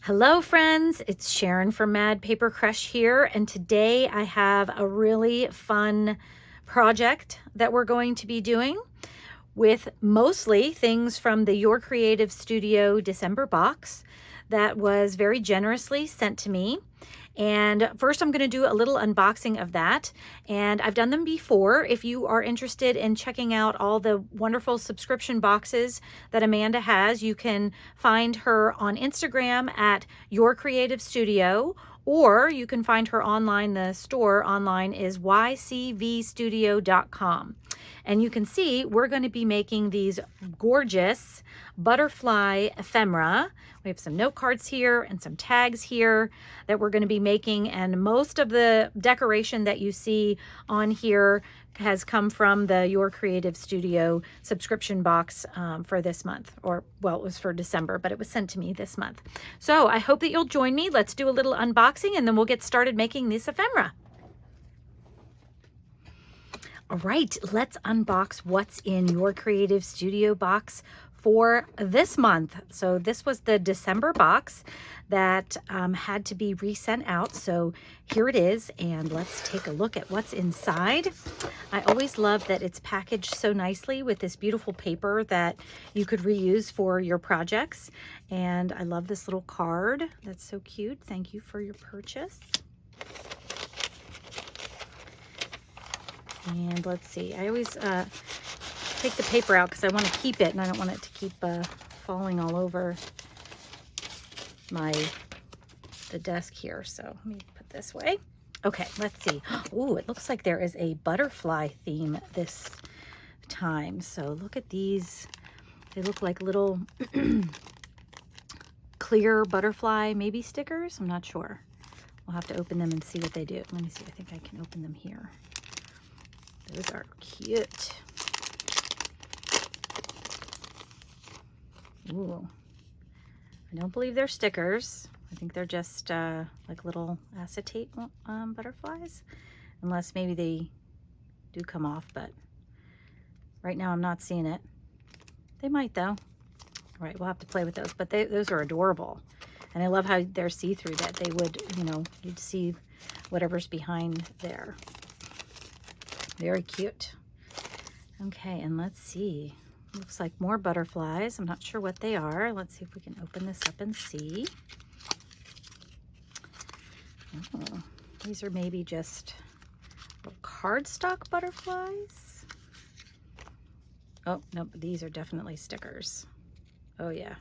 Hello friends, it's Sharon from Mad Paper Crush here, and today I have a really fun project that we're going to be doing with mostly things from the Your Creative Studio December box that was very generously sent to me. And first I'm going to do a little unboxing of that, and I've done them before. If you are interested in checking out all the wonderful subscription boxes that Amanda has, you can find her on Instagram at Your Creative Studio, or you can find her online. The store online is ycvstudio.com. And you can see we're going to be making these gorgeous butterfly ephemera. We have some note cards here and some tags here that we're going to be making, and most of the decoration that you see on here has come from the Your Creative Studio subscription box for this month, or well, it was for December, but it was sent to me this month. So I hope that you'll join me. Let's do a little unboxing and then we'll get started making this ephemera. All right, let's unbox what's in Your Creative Studio box for this month. So this was the December box that had to be resent out. So here it is, and let's take a look at what's inside. I always love that it's packaged so nicely with this beautiful paper that you could reuse for your projects. And I love this little card. That's so cute. Thank you for your purchase. And let's see, I always take the paper out because I want to keep it and I don't want it to keep falling all over the desk here. So let me put this way. Okay, let's see. Oh, it looks like there is a butterfly theme this time. So look at these. They look like little clear butterfly maybe stickers. I'm not sure. We'll have to open them and see what they do. Let me see. I think I can open them here. Those are cute. Ooh. I don't believe they're stickers. I think they're just like little acetate butterflies. Unless maybe they do come off, but right now I'm not seeing it. They might though. All right, we'll have to play with those. But those are adorable. And I love how they're see-through, that they would, you know, you'd see whatever's behind there. Very cute. Okay, and let's see. Looks like more butterflies. I'm not sure what they are. Let's see if we can open this up and see. Oh, these are maybe just little cardstock butterflies. Oh, no, these are definitely stickers. Oh, yeah.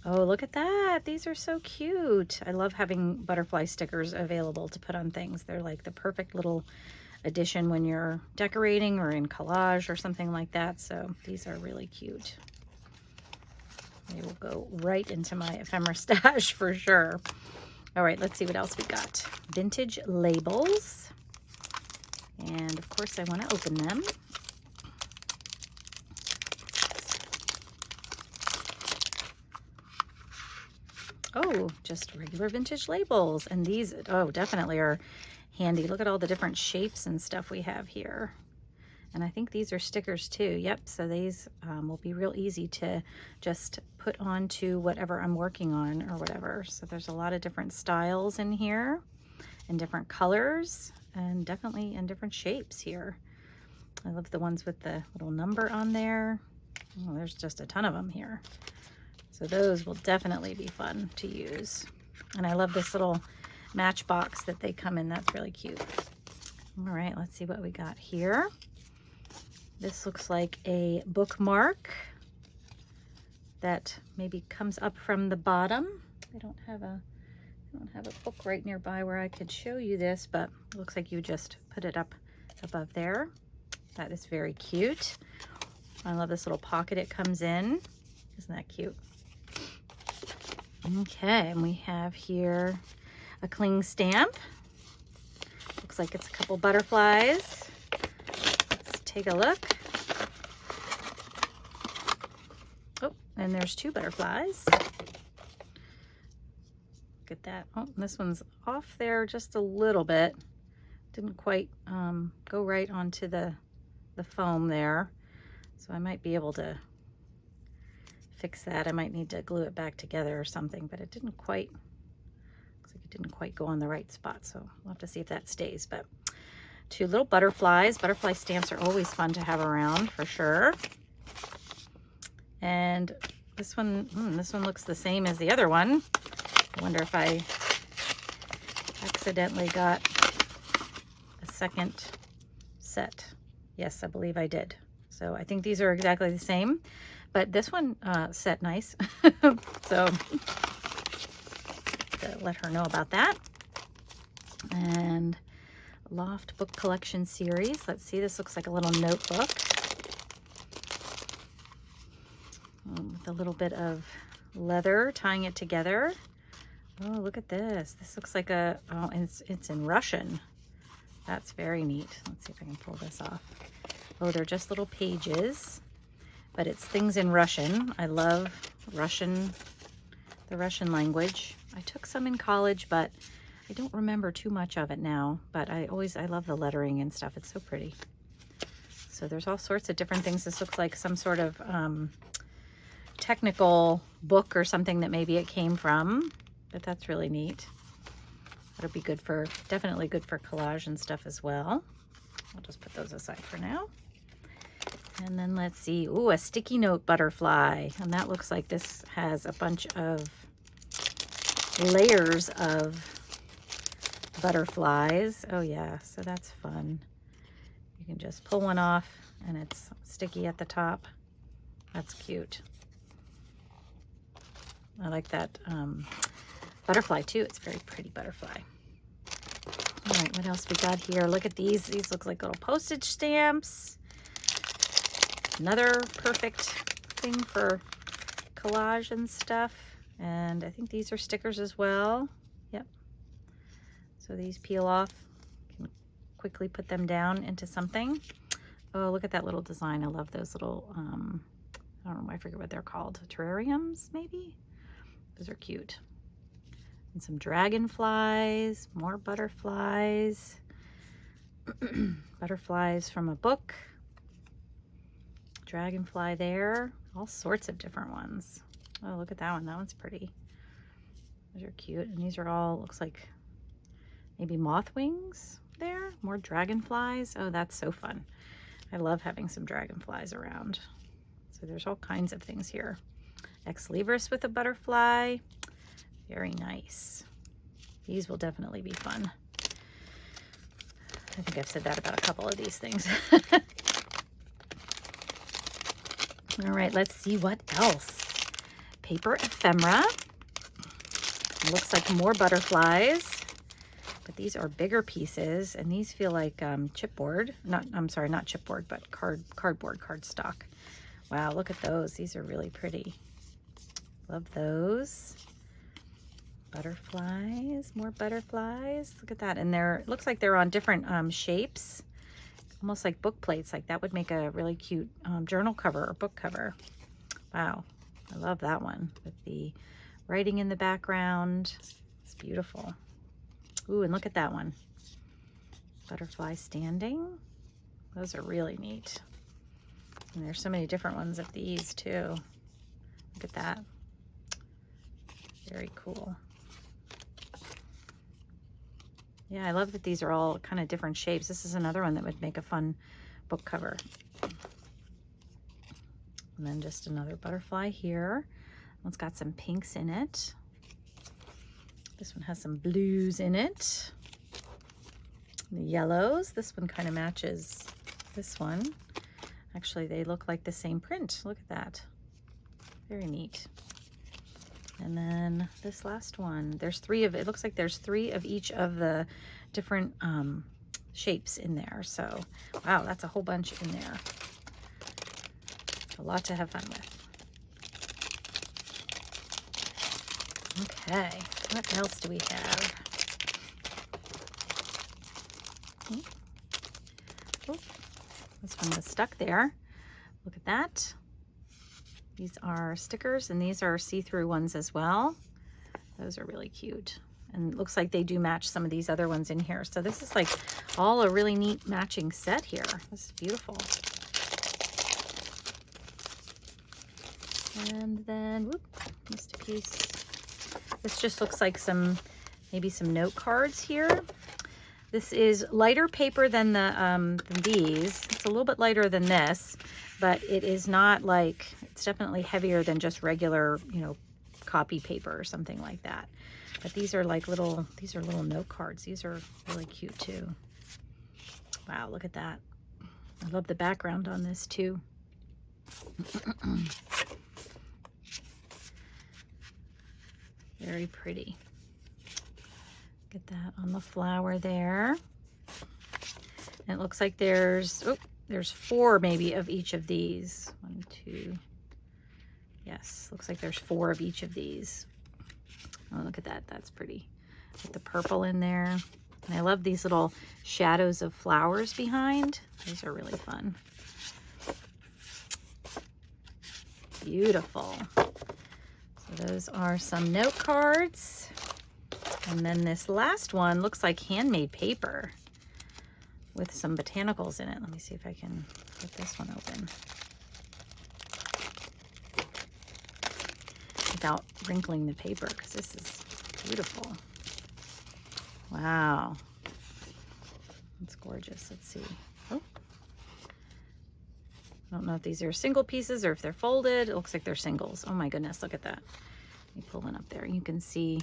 Oh, look at that. These are so cute. I love having butterfly stickers available to put on things. They're like the perfect little addition when you're decorating or in collage or something like that. So these are really cute. They will go right into my ephemera stash for sure. All right, let's see what else we got. Vintage labels. And of course I want to open them. Oh, just regular vintage labels. And these, oh, definitely are handy. Look at all the different shapes and stuff we have here. And I think these are stickers too. Yep, so these will be real easy to just put onto whatever I'm working on or whatever. So there's a lot of different styles in here and different colors and definitely in different shapes here. I love the ones with the little number on there. Oh, there's just a ton of them here. So those will definitely be fun to use. And I love this little matchbox that they come in. That's really cute. All right, let's see what we got here. This looks like a bookmark that maybe comes up from the bottom. I don't have a book right nearby where I could show you this, but it looks like you just put it up above there. That is very cute. I love this little pocket it comes in. Isn't that cute? Okay, and we have here a cling stamp. Looks like it's a couple butterflies. Let's take a look. Oh, and there's two butterflies. Look at that. Oh, this one's off there just a little bit. Didn't quite go right onto the foam there. So I might be able to fix that. I might need to glue it back together or something, but it didn't quite, looks like it didn't quite go on the right spot. So we'll have to see if that stays. But 2 little butterflies. Butterfly stamps are always fun to have around for sure. And this one looks the same as the other one. I wonder if I accidentally got a second set. Yes, I believe I did. So I think these are exactly the same, but this one set nice. So to let her know about that. And Loft Book Collection Series. Let's see, this looks like a little notebook with a little bit of leather tying it together. Oh, look at this. This looks like a, oh, and it's in Russian. That's very neat. Let's see if I can pull this off. Oh, they're just little pages, but it's things in Russian. I love Russian, the Russian language. I took some in college, but I don't remember too much of it now, but I love the lettering and stuff. It's so pretty. So there's all sorts of different things. This looks like some sort of technical book or something that maybe it came from, but that's really neat. That'll be good for, definitely good for collage and stuff as well. I'll just put those aside for now. And then let's see, ooh, a sticky note butterfly. And that looks like this has a bunch of layers of butterflies. Oh yeah, so that's fun. You can just pull one off and it's sticky at the top. That's cute. I like that butterfly too. It's a very pretty butterfly. All right, what else we got here? Look at these. These look like little postage stamps. Another perfect thing for collage and stuff. And I think these are stickers as well. Yep. So these peel off. You can quickly put them down into something. Oh, look at that little design. I love those little, I don't know, I forget what they're called. Terrariums, maybe? Those are cute. And some dragonflies, more butterflies. Butterflies from a book. Dragonfly there. All sorts of different ones. Oh, look at that one. That one's pretty. Those are cute. And these are all, looks like maybe moth wings there. More dragonflies. Oh, that's so fun. I love having some dragonflies around. So there's all kinds of things here. Ex Libris with a butterfly. Very nice. These will definitely be fun. I think I've said that about a couple of these things. All right, let's see what else. Paper ephemera. Looks like more butterflies, but these are bigger pieces, and these feel like chipboard. I'm sorry, not chipboard, but cardboard, cardstock. Wow, look at those. These are really pretty. Love those. Butterflies, more butterflies. Look at that. And it looks like they're on different shapes, almost like book plates. Like that would make a really cute journal cover or book cover. Wow, I love that one with the writing in the background. It's beautiful. Ooh, and look at that one. Butterfly standing. Those are really neat. And there's so many different ones of these too. Look at that. Very cool. Yeah, I love that these are all kind of different shapes. This is another one that would make a fun book cover. And then just another butterfly here. One's got some pinks in it. This one has some blues in it. The yellows. This one kind of matches this one. Actually, they look like the same print. Look at that. Very neat. And then this last one, there's three of, it looks like there's 3 of each of the different shapes in there. So, wow, that's a whole bunch in there. A lot to have fun with. Okay, what else do we have? Oh, this one was stuck there. Look at that. These are stickers, and these are see-through ones as well. Those are really cute. And it looks like they do match some of these other ones in here. So this is like all a really neat matching set here. This is beautiful. And then, whoop, missed a piece. This just looks like maybe some note cards here. This is lighter paper than than these. It's a little bit lighter than this, but it is not like, it's definitely heavier than just regular, you know, copy paper or something like that. But these are like little note cards. These are really cute too. Wow, look at that. I love the background on this too. Very pretty. Get that on the flower there. And it looks like there's 4 maybe of each of these. 1, 2. Yes, looks like there's 4 of each of these. Oh, look at that. That's pretty. With the purple in there. And I love these little shadows of flowers behind. These are really fun. Beautiful. So those are some note cards. And then this last one looks like handmade paper with some botanicals in it. Let me see if I can get this one open without wrinkling the paper, because this is beautiful. Wow. It's gorgeous. Let's see. Oh. I don't know if these are single pieces or if they're folded. It looks like they're singles. Oh my goodness, look at that. Let me pull one up there. You can see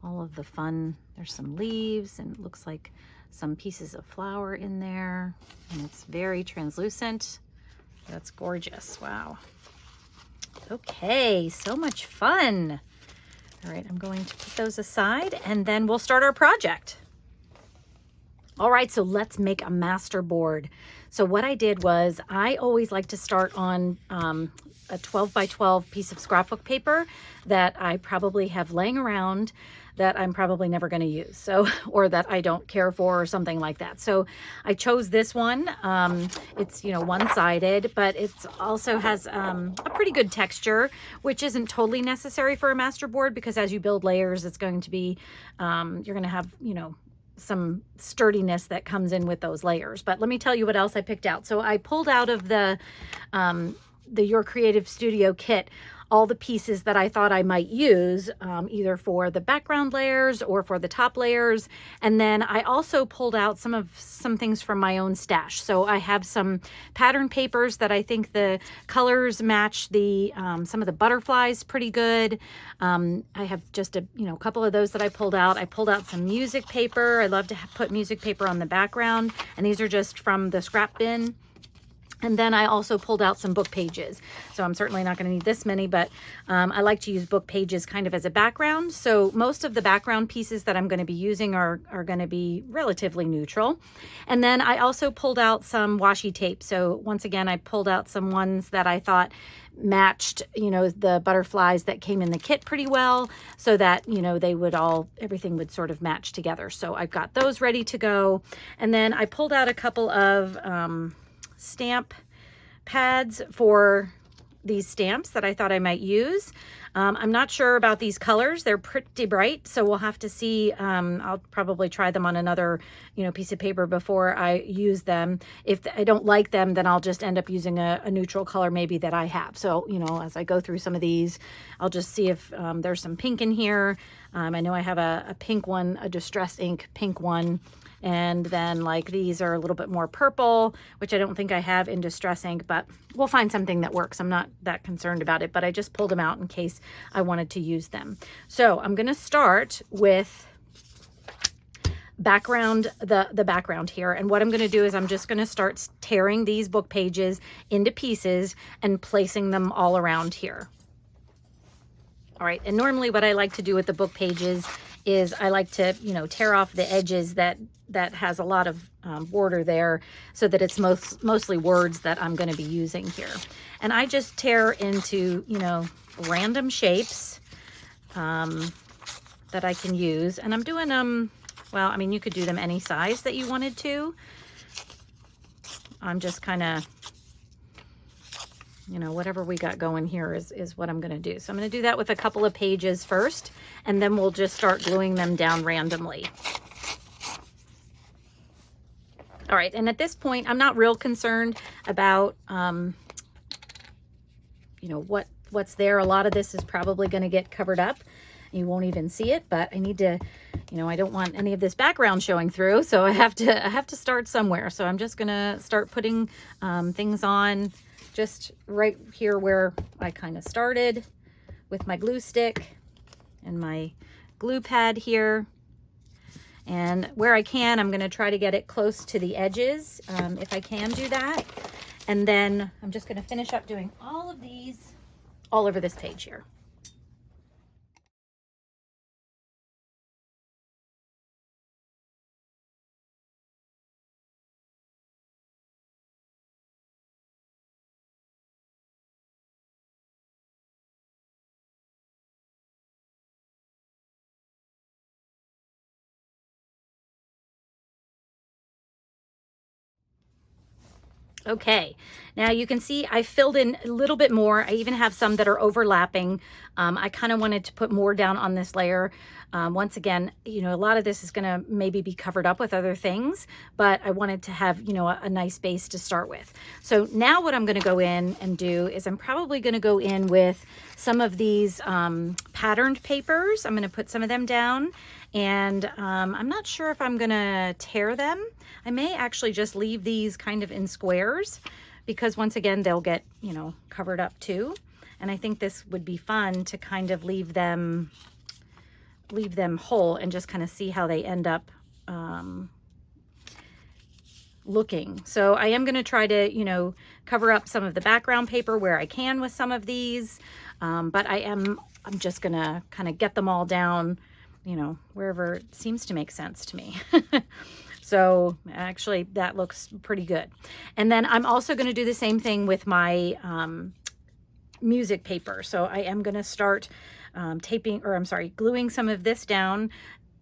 all of the fun. There's some leaves and it looks like some pieces of flower in there. And it's very translucent. That's gorgeous. Wow. Okay, so much fun. All right, I'm going to put those aside and then we'll start our project. All right, so let's make a master board. So what I did was I always like to start on a 12 by 12 piece of scrapbook paper that I probably have laying around that I'm probably never going to use, so, or that I don't care for or something like that. So I chose this one. It's, you know, one-sided, but it's also has a pretty good texture, which isn't totally necessary for a masterboard because as you build layers, it's going to be, you're going to have, you know, some sturdiness that comes in with those layers. But let me tell you what else I picked out. So I pulled out of the Your Creative Studio kit all the pieces that I thought I might use, either for the background layers or for the top layers. And then I also pulled out some things from my own stash. So I have some pattern papers that I think the colors match the some of the butterflies pretty good. I have just a couple of those that I pulled out. I pulled out some music paper. I love to put music paper on the background, and these are just from the scrap bin. And then I also pulled out some book pages. So I'm certainly not going to need this many, but I like to use book pages kind of as a background. So most of the background pieces that I'm going to be using are going to be relatively neutral. And then I also pulled out some washi tape. So once again, I pulled out some ones that I thought matched, the butterflies that came in the kit pretty well, so that, they would everything would sort of match together. So I've got those ready to go. And then I pulled out a couple of stamp pads for these stamps that I thought I might use. I'm not sure about these colors. They're pretty bright, so we'll have to see. I'll probably try them on another, piece of paper before I use them. If I don't like them, then I'll just end up using a neutral color maybe that I have. So, as I go through some of these, I'll just see if there's some pink in here. I know I have a pink one, a distress ink pink one. And then like these are a little bit more purple, which I don't think I have in distress ink, but we'll find something that works. I'm not that concerned about it, but I just pulled them out in case I wanted to use them. So I'm going to start with background, the background here. And what I'm going to do is I'm just going to start tearing these book pages into pieces and placing them all around here. All right. And normally what I like to do with the book pages is I like to, tear off the edges that has a lot of border there so that it's mostly words that I'm going to be using here. And I just tear into, random shapes that I can use. And I'm doing them, well, I mean, you could do them any size that you wanted to. I'm just kind of, whatever we got going here is what I'm going to do. So I'm going to do that with a couple of pages first, and then we'll just start gluing them down randomly. All right, and at this point, I'm not real concerned about, what what's there. A lot of this is probably going to get covered up. You won't even see it, but I need to, you know, I don't want any of this background showing through, so I have to start somewhere. So I'm just going to start putting things on just right here where I kind of started with my glue stick and my glue pad here. And where I can, I'm going to try to get it close to the edges, if I can do that. And then I'm just going to finish up doing all of these all over this page here. Okay, now you can see I filled in a little bit more. I even have some that are overlapping. I kind of wanted to put more down on this layer. Once again, you know, a lot of this is going to maybe be covered up with other things, but I wanted to have, you know, a nice base to start with. So now what I'm going to go in and do is I'm probably going to go in with some of these patterned papers. I'm going to put some of them down, and I'm not sure if I'm going to tear them. I may actually just leave these kind of in squares because once again, they'll get, you know, covered up too. And I think this would be fun to kind of leave them whole and just kind of see how they end up looking. So I am going to try to, you know, cover up some of the background paper where I can with some of these. But I'm just going to kind of get them all down, you know, wherever it seems to make sense to me. So actually that looks pretty good. And then I'm also going to do the same thing with my music paper. So I am going to start gluing some of this down.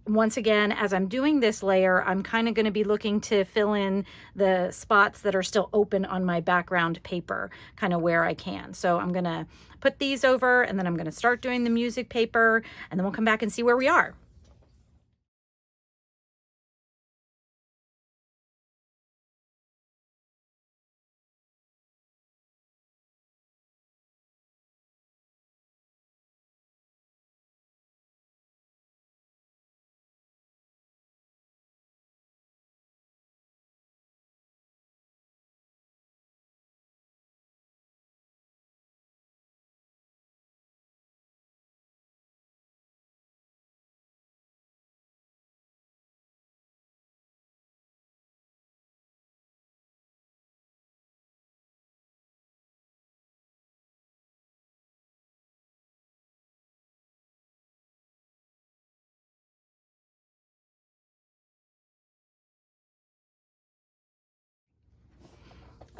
Once again, as I'm doing this layer, I'm kind of going to be looking to fill in the spots that are still open on my background paper, kind of where I can. So I'm going to put these over, and then I'm going to start doing the music paper, and then we'll come back and see where we are.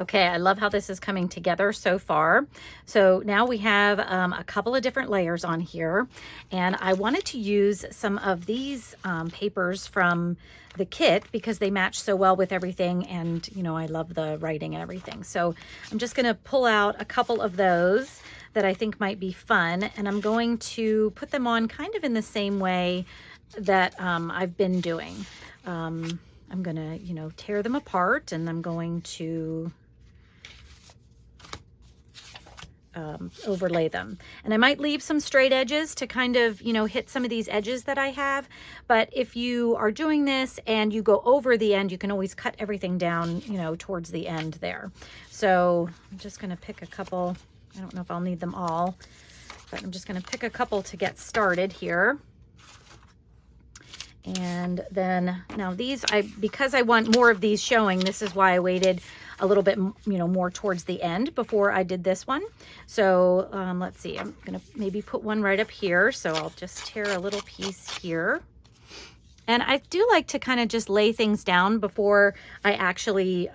Okay, I love how this is coming together so far. So now we have a couple of different layers on here, and I wanted to use some of these papers from the kit because they match so well with everything, and you know, I love the writing and everything. So I'm just gonna pull out a couple of those that I think might be fun, and I'm going to put them on kind of in the same way that I've been doing. I'm gonna, you know, tear them apart, and I'm going to overlay them. And I might leave some straight edges to kind of, you know, hit some of these edges that I have. But if you are doing this and you go over the end, you can always cut everything down, you know, towards the end there. So I'm just going to pick a couple. I don't know if I'll need them all, but I'm just going to pick a couple to get started here. And then now these, because I want more of these showing, this is why I waited a little bit, you know, more towards the end before I did this one. So let's see, I'm gonna maybe put one right up here. So I'll just tear a little piece here. And I do like to kind of just lay things down before I actually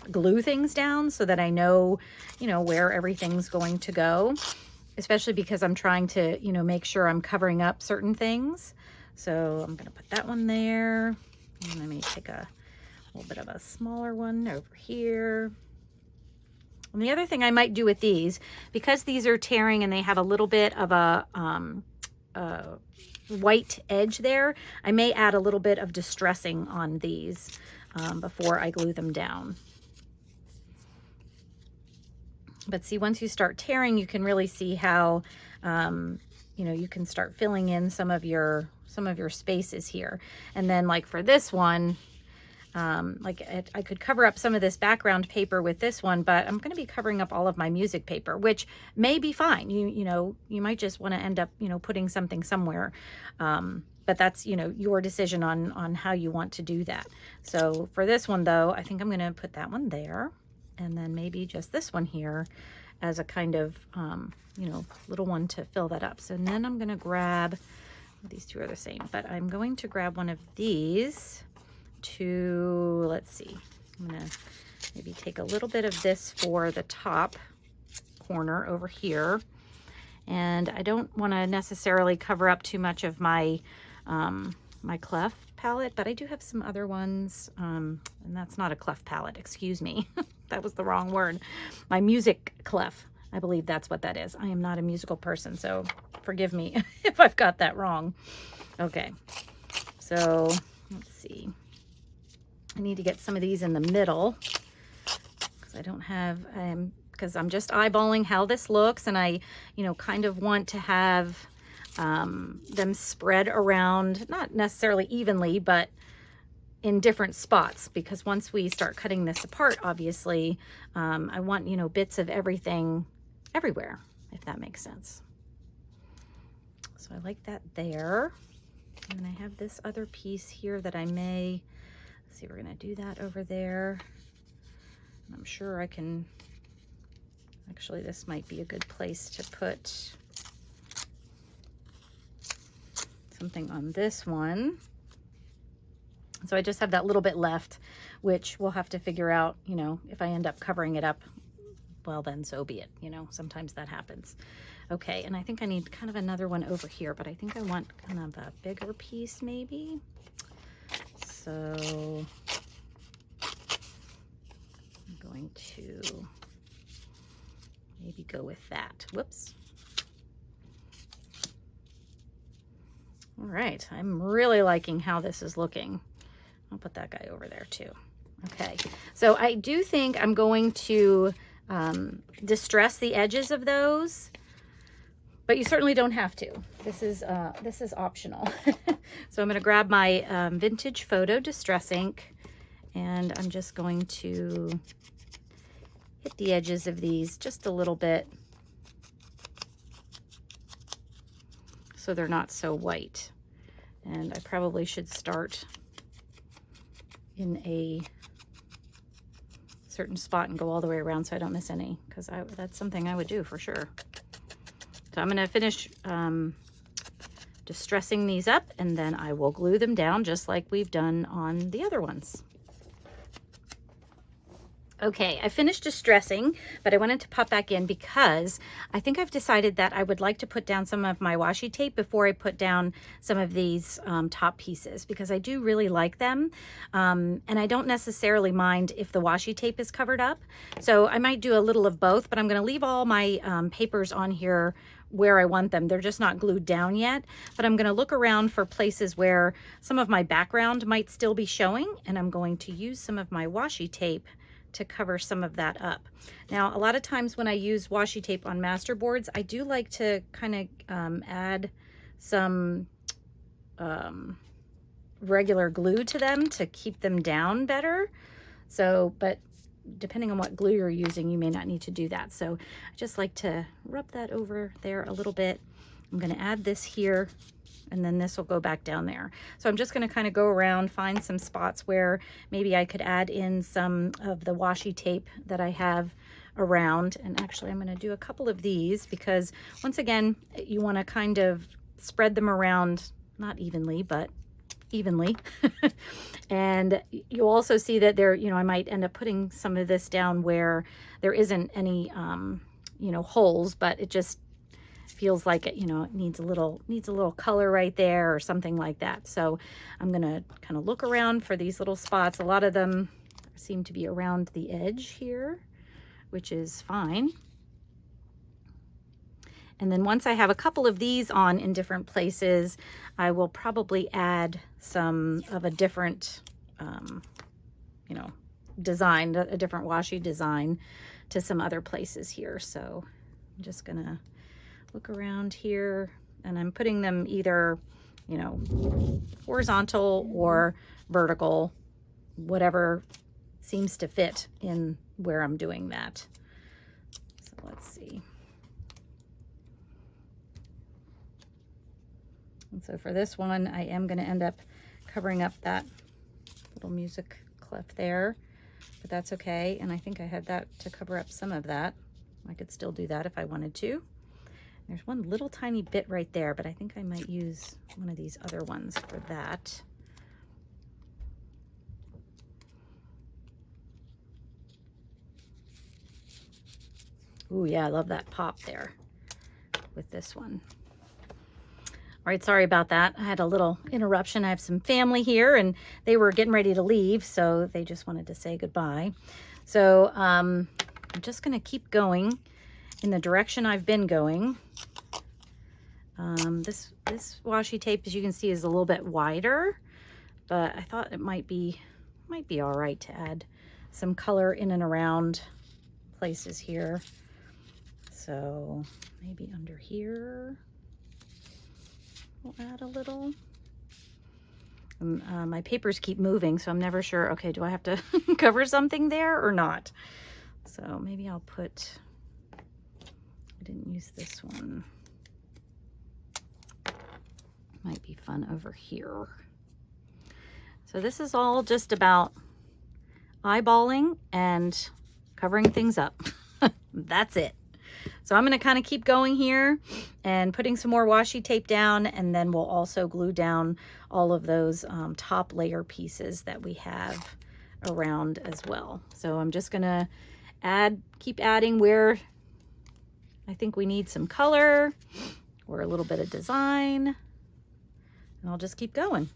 glue things down so that I know, you know, where everything's going to go, especially because I'm trying to, you know, make sure I'm covering up certain things. So I'm gonna put that one there. And let me take a little bit of a smaller one over here. And the other thing I might do with these, because these are tearing and they have a little bit of a white edge there, I may add a little bit of distressing on these before I glue them down. But see, once you start tearing, you can really see how, you know, you can start filling in some of your spaces here. And then like for this one, I could cover up some of this background paper with this one, but I'm going to be covering up all of my music paper, which may be fine. You know, you might just want to end up, you know, putting something somewhere. But that's, you know, your decision on how you want to do that. So for this one though, I think I'm going to put that one there, and then maybe just this one here as a kind of, you know, little one to fill that up. So then I'm going to grab, these two are the same, but I'm going to grab one of these to, let's see, I'm going to maybe take a little bit of this for the top corner over here. And I don't want to necessarily cover up too much of my my clef palette, but I do have some other ones, and that's not a clef palette, excuse me. That was the wrong word. My music clef, I believe that's what that is. I am not a musical person, so forgive me if I've got that wrong. Okay, so let's see. I need to get some of these in the middle because I don't have, because I'm just eyeballing how this looks, and I, you know, kind of want to have them spread around, not necessarily evenly, but in different spots, because once we start cutting this apart, obviously, I want, you know, bits of everything everywhere, if that makes sense. So I like that there. And then I have this other piece here that I may, let's see, we're going to do that over there. I'm sure I can, actually, this might be a good place to put something on this one. So I just have that little bit left, which we'll have to figure out, you know, if I end up covering it up, well, then so be it. You know, sometimes that happens. Okay, and I think I need kind of another one over here, but I think I want kind of a bigger piece maybe. So I'm going to maybe go with that. Whoops. All right, I'm really liking how this is looking. I'll put that guy over there too. Okay, so I do think I'm going to distress the edges of those, but you certainly don't have to. This is optional. So I'm going to grab my Vintage Photo Distress ink, and I'm just going to hit the edges of these just a little bit so they're not so white. And I probably should start in a certain spot and go all the way around so I don't miss any, because that's something I would do for sure. So I'm going to finish distressing these up, and then I will glue them down just like we've done on the other ones. Okay, I finished distressing, but I wanted to pop back in because I think I've decided that I would like to put down some of my washi tape before I put down some of these top pieces, because I do really like them. And I don't necessarily mind if the washi tape is covered up. So I might do a little of both, but I'm going to leave all my papers on here where I want them. They're just not glued down yet, but I'm going to look around for places where some of my background might still be showing, and I'm going to use some of my washi tape to cover some of that up. Now, a lot of times when I use washi tape on masterboards, I do like to kind of add some regular glue to them to keep them down better. So, but depending on what glue you're using, you may not need to do that. So I just like to rub that over there a little bit. I'm going to add this here, and then this will go back down there. So I'm just going to kind of go around, find some spots where maybe I could add in some of the washi tape that I have around. And actually, I'm going to do a couple of these because, once again, you want to kind of spread them around, not evenly, but evenly. And you'll also see that there, you know, I might end up putting some of this down where there isn't any, you know, holes, but it just feels like it, you know, it needs a little color right there or something like that. So I'm going to kind of look around for these little spots. A lot of them seem to be around the edge here, which is fine. And then once I have a couple of these on in different places, I will probably add some of a different, you know, design, a different washi design to some other places here. So I'm just gonna look around here, and I'm putting them either, you know, horizontal or vertical, whatever seems to fit in where I'm doing that. So let's see. And so for this one, I am going to end up covering up that little music clef there, but that's okay. And I think I had that to cover up some of that. I could still do that if I wanted to. There's one little tiny bit right there, but I think I might use one of these other ones for that. Ooh, yeah, I love that pop there with this one. All right, sorry about that. I had a little interruption. I have some family here, and they were getting ready to leave, so they just wanted to say goodbye. So I'm just going to keep going in the direction I've been going. This washi tape, as you can see, is a little bit wider, but I thought it might be all right to add some color in and around places here. So maybe under here we'll add a little. My papers keep moving, so I'm never sure. Okay, do I have to cover something there or not? So maybe I'll put, I didn't use this one. Might be fun over here. So this is all just about eyeballing and covering things up. That's it. So I'm going to kind of keep going here and putting some more washi tape down, and then we'll also glue down all of those top layer pieces that we have around as well. So I'm just going to keep adding where I think we need some color or a little bit of design, and I'll just keep going.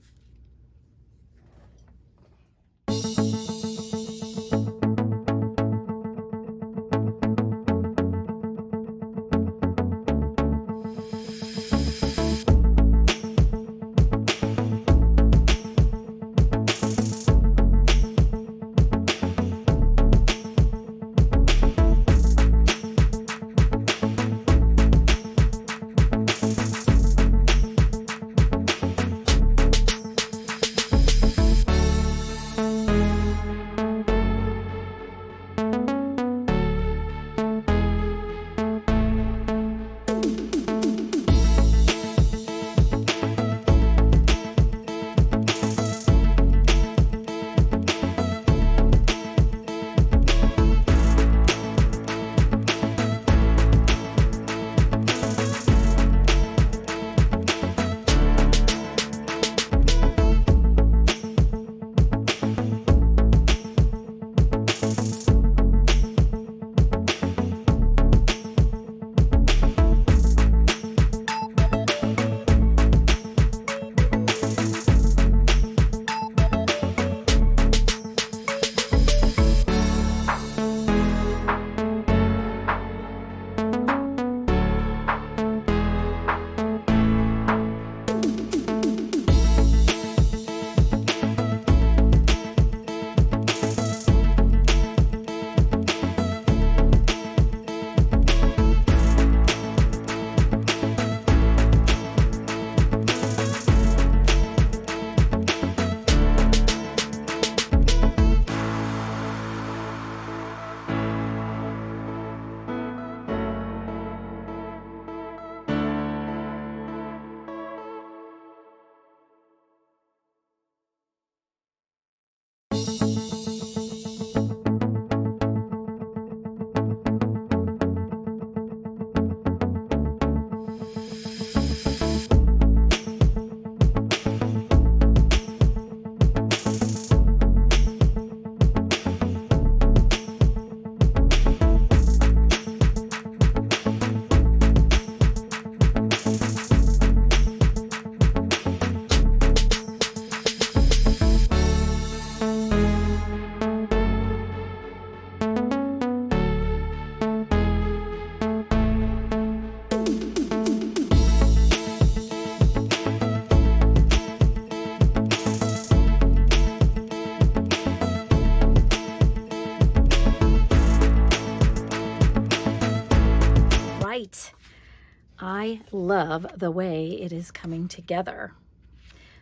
love the way it is coming together.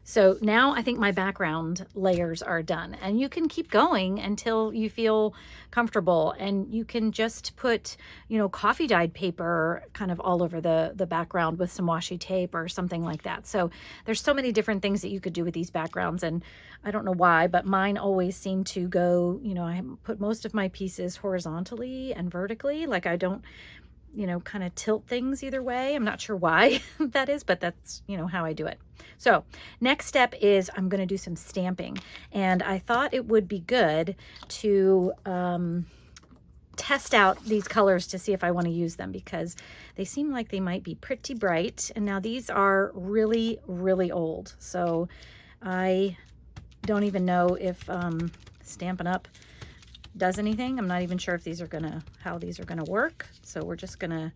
So now I think my background layers are done, and you can keep going until you feel comfortable, and you can just put, you know, coffee dyed paper kind of all over the background with some washi tape or something like that. So there's so many different things that you could do with these backgrounds, and I don't know why, but mine always seem to go, you know, I put most of my pieces horizontally and vertically, like I don't, you know, kind of tilt things either way. I'm not sure why that is, but that's, you know, how I do it. So next step is I'm going to do some stamping, and I thought it would be good to test out these colors to see if I want to use them, because they seem like they might be pretty bright. And now these are really, really old. So I don't even know if Stampin' Up! Does anything. I'm not even sure if these are how these are gonna work. So we're just gonna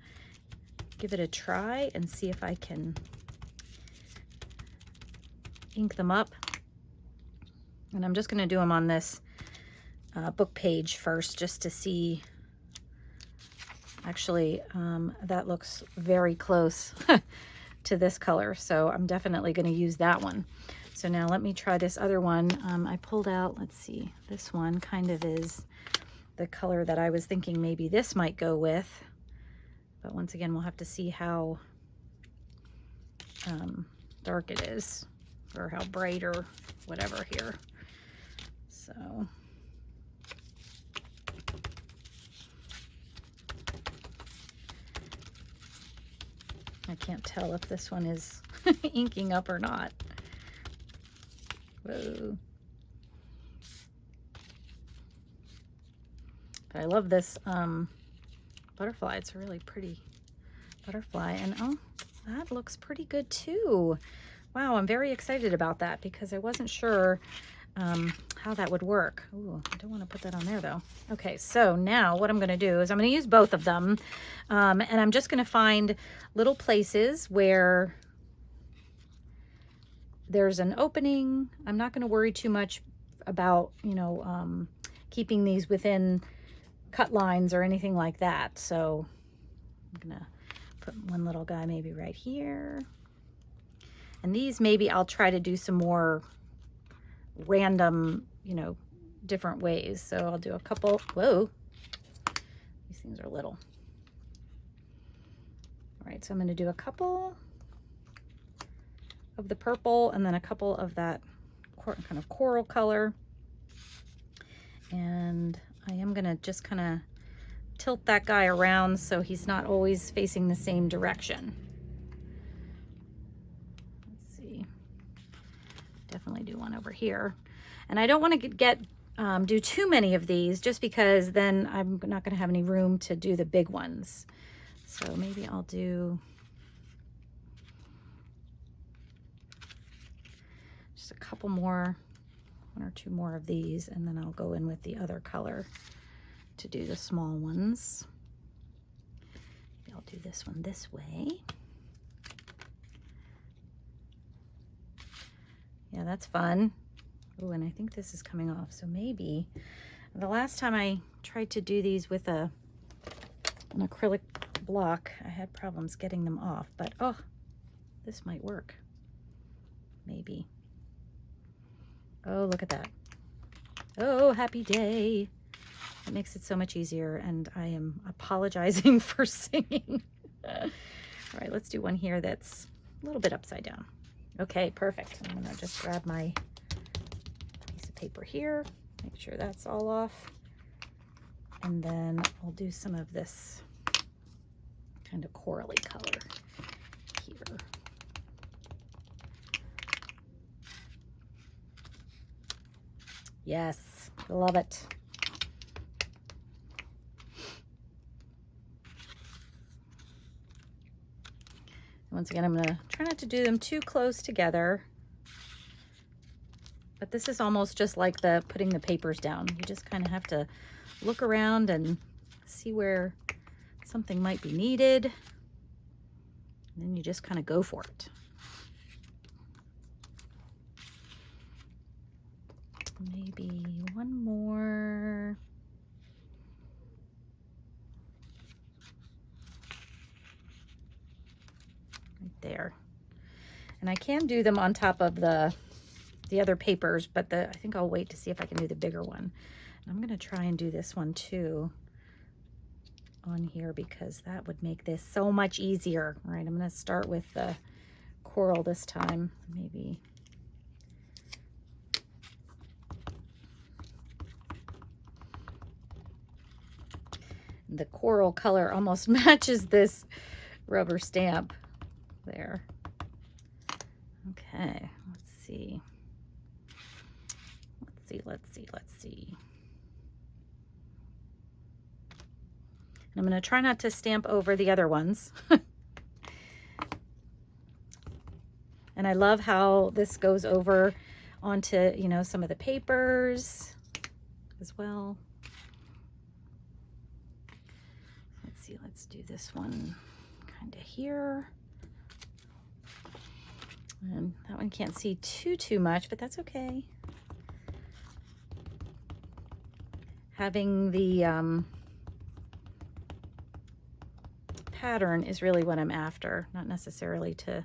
give it a try and see if I can ink them up. And I'm just gonna do them on this book page first, just to see. Actually, that looks very close to this color, so I'm definitely gonna use that one. So now let me try this other one. I pulled out, let's see, this one kind of is the color that I was thinking maybe this might go with. But once again, we'll have to see how dark it is, or how bright or whatever here. So I can't tell if this one is inking up or not. Whoa. But I love this butterfly. It's a really pretty butterfly. And oh, that looks pretty good too. Wow, I'm very excited about that, because I wasn't sure how that would work. Ooh, I don't want to put that on there though. Okay, so now what I'm going to do is I'm going to use both of them, and I'm just going to find little places where there's an opening. I'm not going to worry too much about, you know, keeping these within cut lines or anything like that. So I'm going to put one little guy maybe right here. And these maybe I'll try to do some more random, you know, different ways. So I'll do a couple. Whoa, these things are little. All right, so I'm going to do a couple of the purple, and then a couple of that kind of coral color. And I am going to just kind of tilt that guy around so he's not always facing the same direction. Let's see. Definitely do one over here. And I don't want to do too many of these, just because then I'm not going to have any room to do the big ones. So maybe I'll do just a couple more, one or two more of these, and then I'll go in with the other color to do the small ones. Maybe I'll do this one this way. Yeah, that's fun. Oh, and I think this is coming off. So maybe the last time I tried to do these with an acrylic block, I had problems getting them off, but oh, this might work. Maybe. Oh, look at that. Oh, happy day. It makes it so much easier, and I am apologizing for singing. All right, let's do one here that's a little bit upside down. Okay, perfect. I'm gonna just grab my piece of paper here, make sure that's all off, and then I'll do some of this kind of corally color here. Yes, love it. Once again, I'm going to try not to do them too close together. But this is almost just like putting the papers down. You just kind of have to look around and see where something might be needed. And then you just kind of go for it. Maybe one more. there. And I can do them on top of the other papers, but I think I'll wait to see if I can do the bigger one. And I'm gonna try and do this one too on here because that would make this so much easier. All right, I'm gonna start with the coral this time, maybe. The coral color almost matches this rubber stamp there. Okay, let's see. Let's see. And I'm going to try not to stamp over the other ones. And I love how this goes over onto, you know, some of the papers as well. Let's see, let's do this one kind of here. And that one can't see too much, but that's okay. Having the pattern is really what I'm after, not necessarily to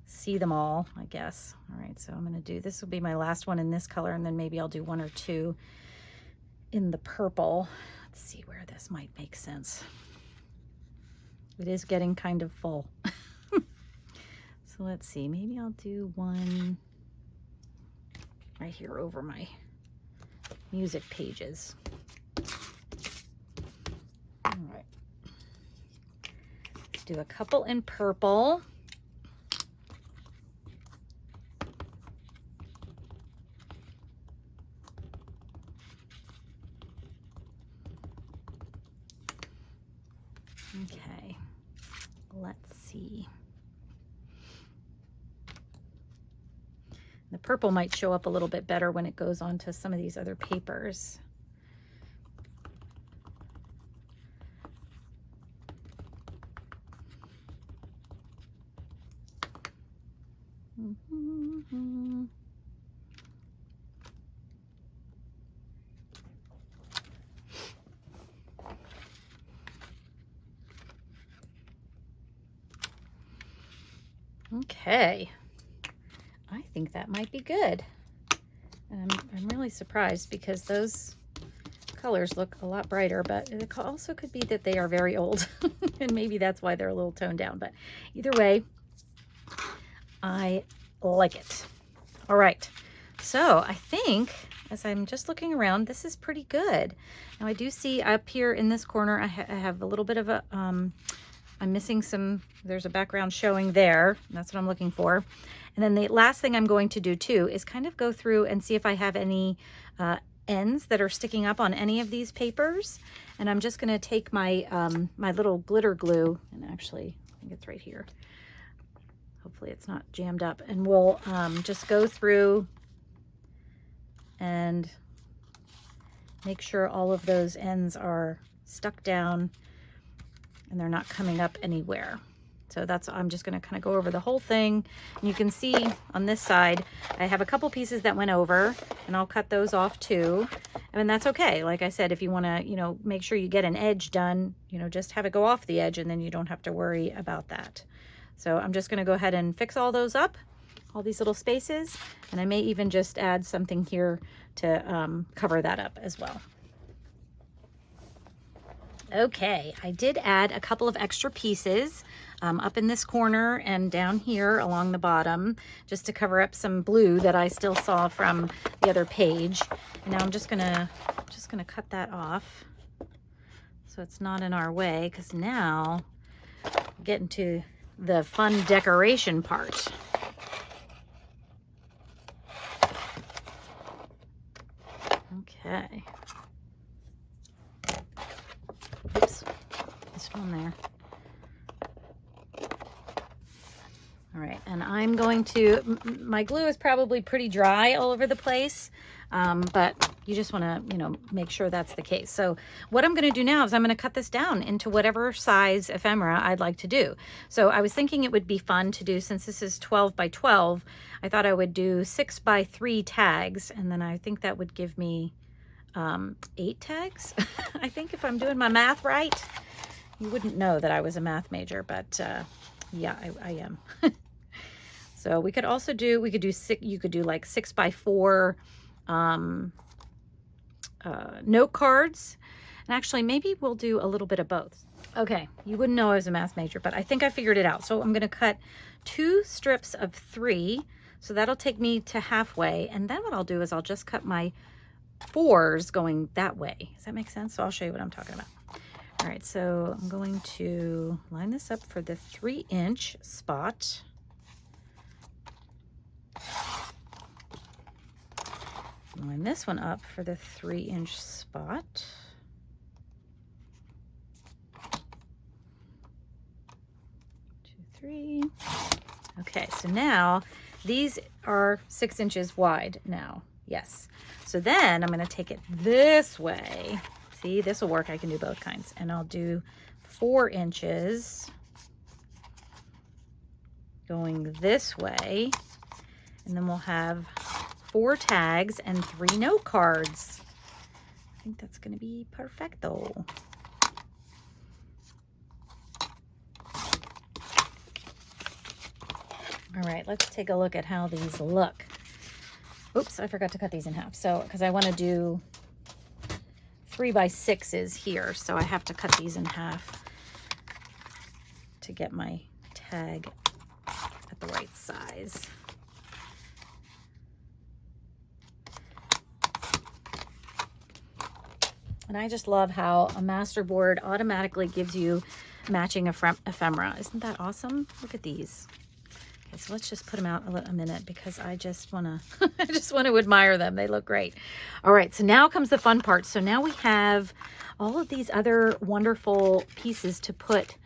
see them all, I guess. All right, so I'm gonna do, this will be my last one in this color, and then maybe I'll do one or two in the purple. Let's see where this might make sense. It is getting kind of full. So let's see, maybe I'll do one right here over my music pages. All right. Let's do a couple in purple. Okay, let's see. The purple might show up a little bit better when it goes onto some of these other papers. Okay. I think that might be good. And I'm really surprised because those colors look a lot brighter, but it also could be that they are very old and maybe that's why they're a little toned down, but either way, I like it. All right, so I think as I'm just looking around, this is pretty good. Now I do see up here in this corner, I have a little bit of a, I'm missing some, there's a background showing there. That's what I'm looking for. And then the last thing I'm going to do too is kind of go through and see if I have any ends that are sticking up on any of these papers. And I'm just gonna take my, my little glitter glue, and actually, I think it's right here. Hopefully it's not jammed up. And we'll just go through and make sure all of those ends are stuck down and they're not coming up anywhere. So that's, I'm just gonna kind of go over the whole thing. And you can see on this side, I have a couple pieces that went over and I'll cut those off too. And that's okay. Like I said, if you wanna, you know, make sure you get an edge done, you know, just have it go off the edge and then you don't have to worry about that. So I'm just gonna go ahead and fix all those up, all these little spaces. And I may even just add something here to cover that up as well. Okay, I did add a couple of extra pieces up in this corner and down here along the bottom, just to cover up some blue that I still saw from the other page. And now I'm just gonna cut that off so it's not in our way, because now we're getting to the fun decoration part. Okay. Oops, it's on there. All right, and I'm going to, my glue is probably pretty dry all over the place, but you just wanna, you know, make sure that's the case. So what I'm gonna do now is I'm gonna cut this down into whatever size ephemera I'd like to do. So I was thinking it would be fun to do, since this is 12 by 12, I thought I would do 6 by 3 tags, and then I think that would give me 8 tags. I think if I'm doing my math right. You wouldn't know that I was a math major, but Yeah, I am. So we could also do, you could do like 6x4 note cards. And actually, maybe we'll do a little bit of both. Okay, you wouldn't know I was a math major, but I think I figured it out. So I'm gonna cut 2 strips of 3. So that'll take me to halfway. And then what I'll do is I'll just cut my 4s going that way. Does that make sense? So I'll show you what I'm talking about. All right, so I'm going to line this up for the 3-inch spot. Line this one up for the 3-inch spot. 2, 3. Okay, so now these are 6 inches wide now. Yes. So then I'm going to take it this way. See, this will work. I can do both kinds. And I'll do 4 inches going this way. And then we'll have 4 tags and 3 note cards. I think that's going to be perfecto. All right, let's take a look at how these look. Oops, I forgot to cut these in half. So, because I want to do 3x6s here, so I have to cut these in half to get my tag at the right size. And I just love how a masterboard automatically gives you matching ephemera. Isn't that awesome? Look at these. Okay, so let's just put them out a minute because I just want to I just want to admire them. They look great. All right, so now comes the fun part. So now we have all of these other wonderful pieces to put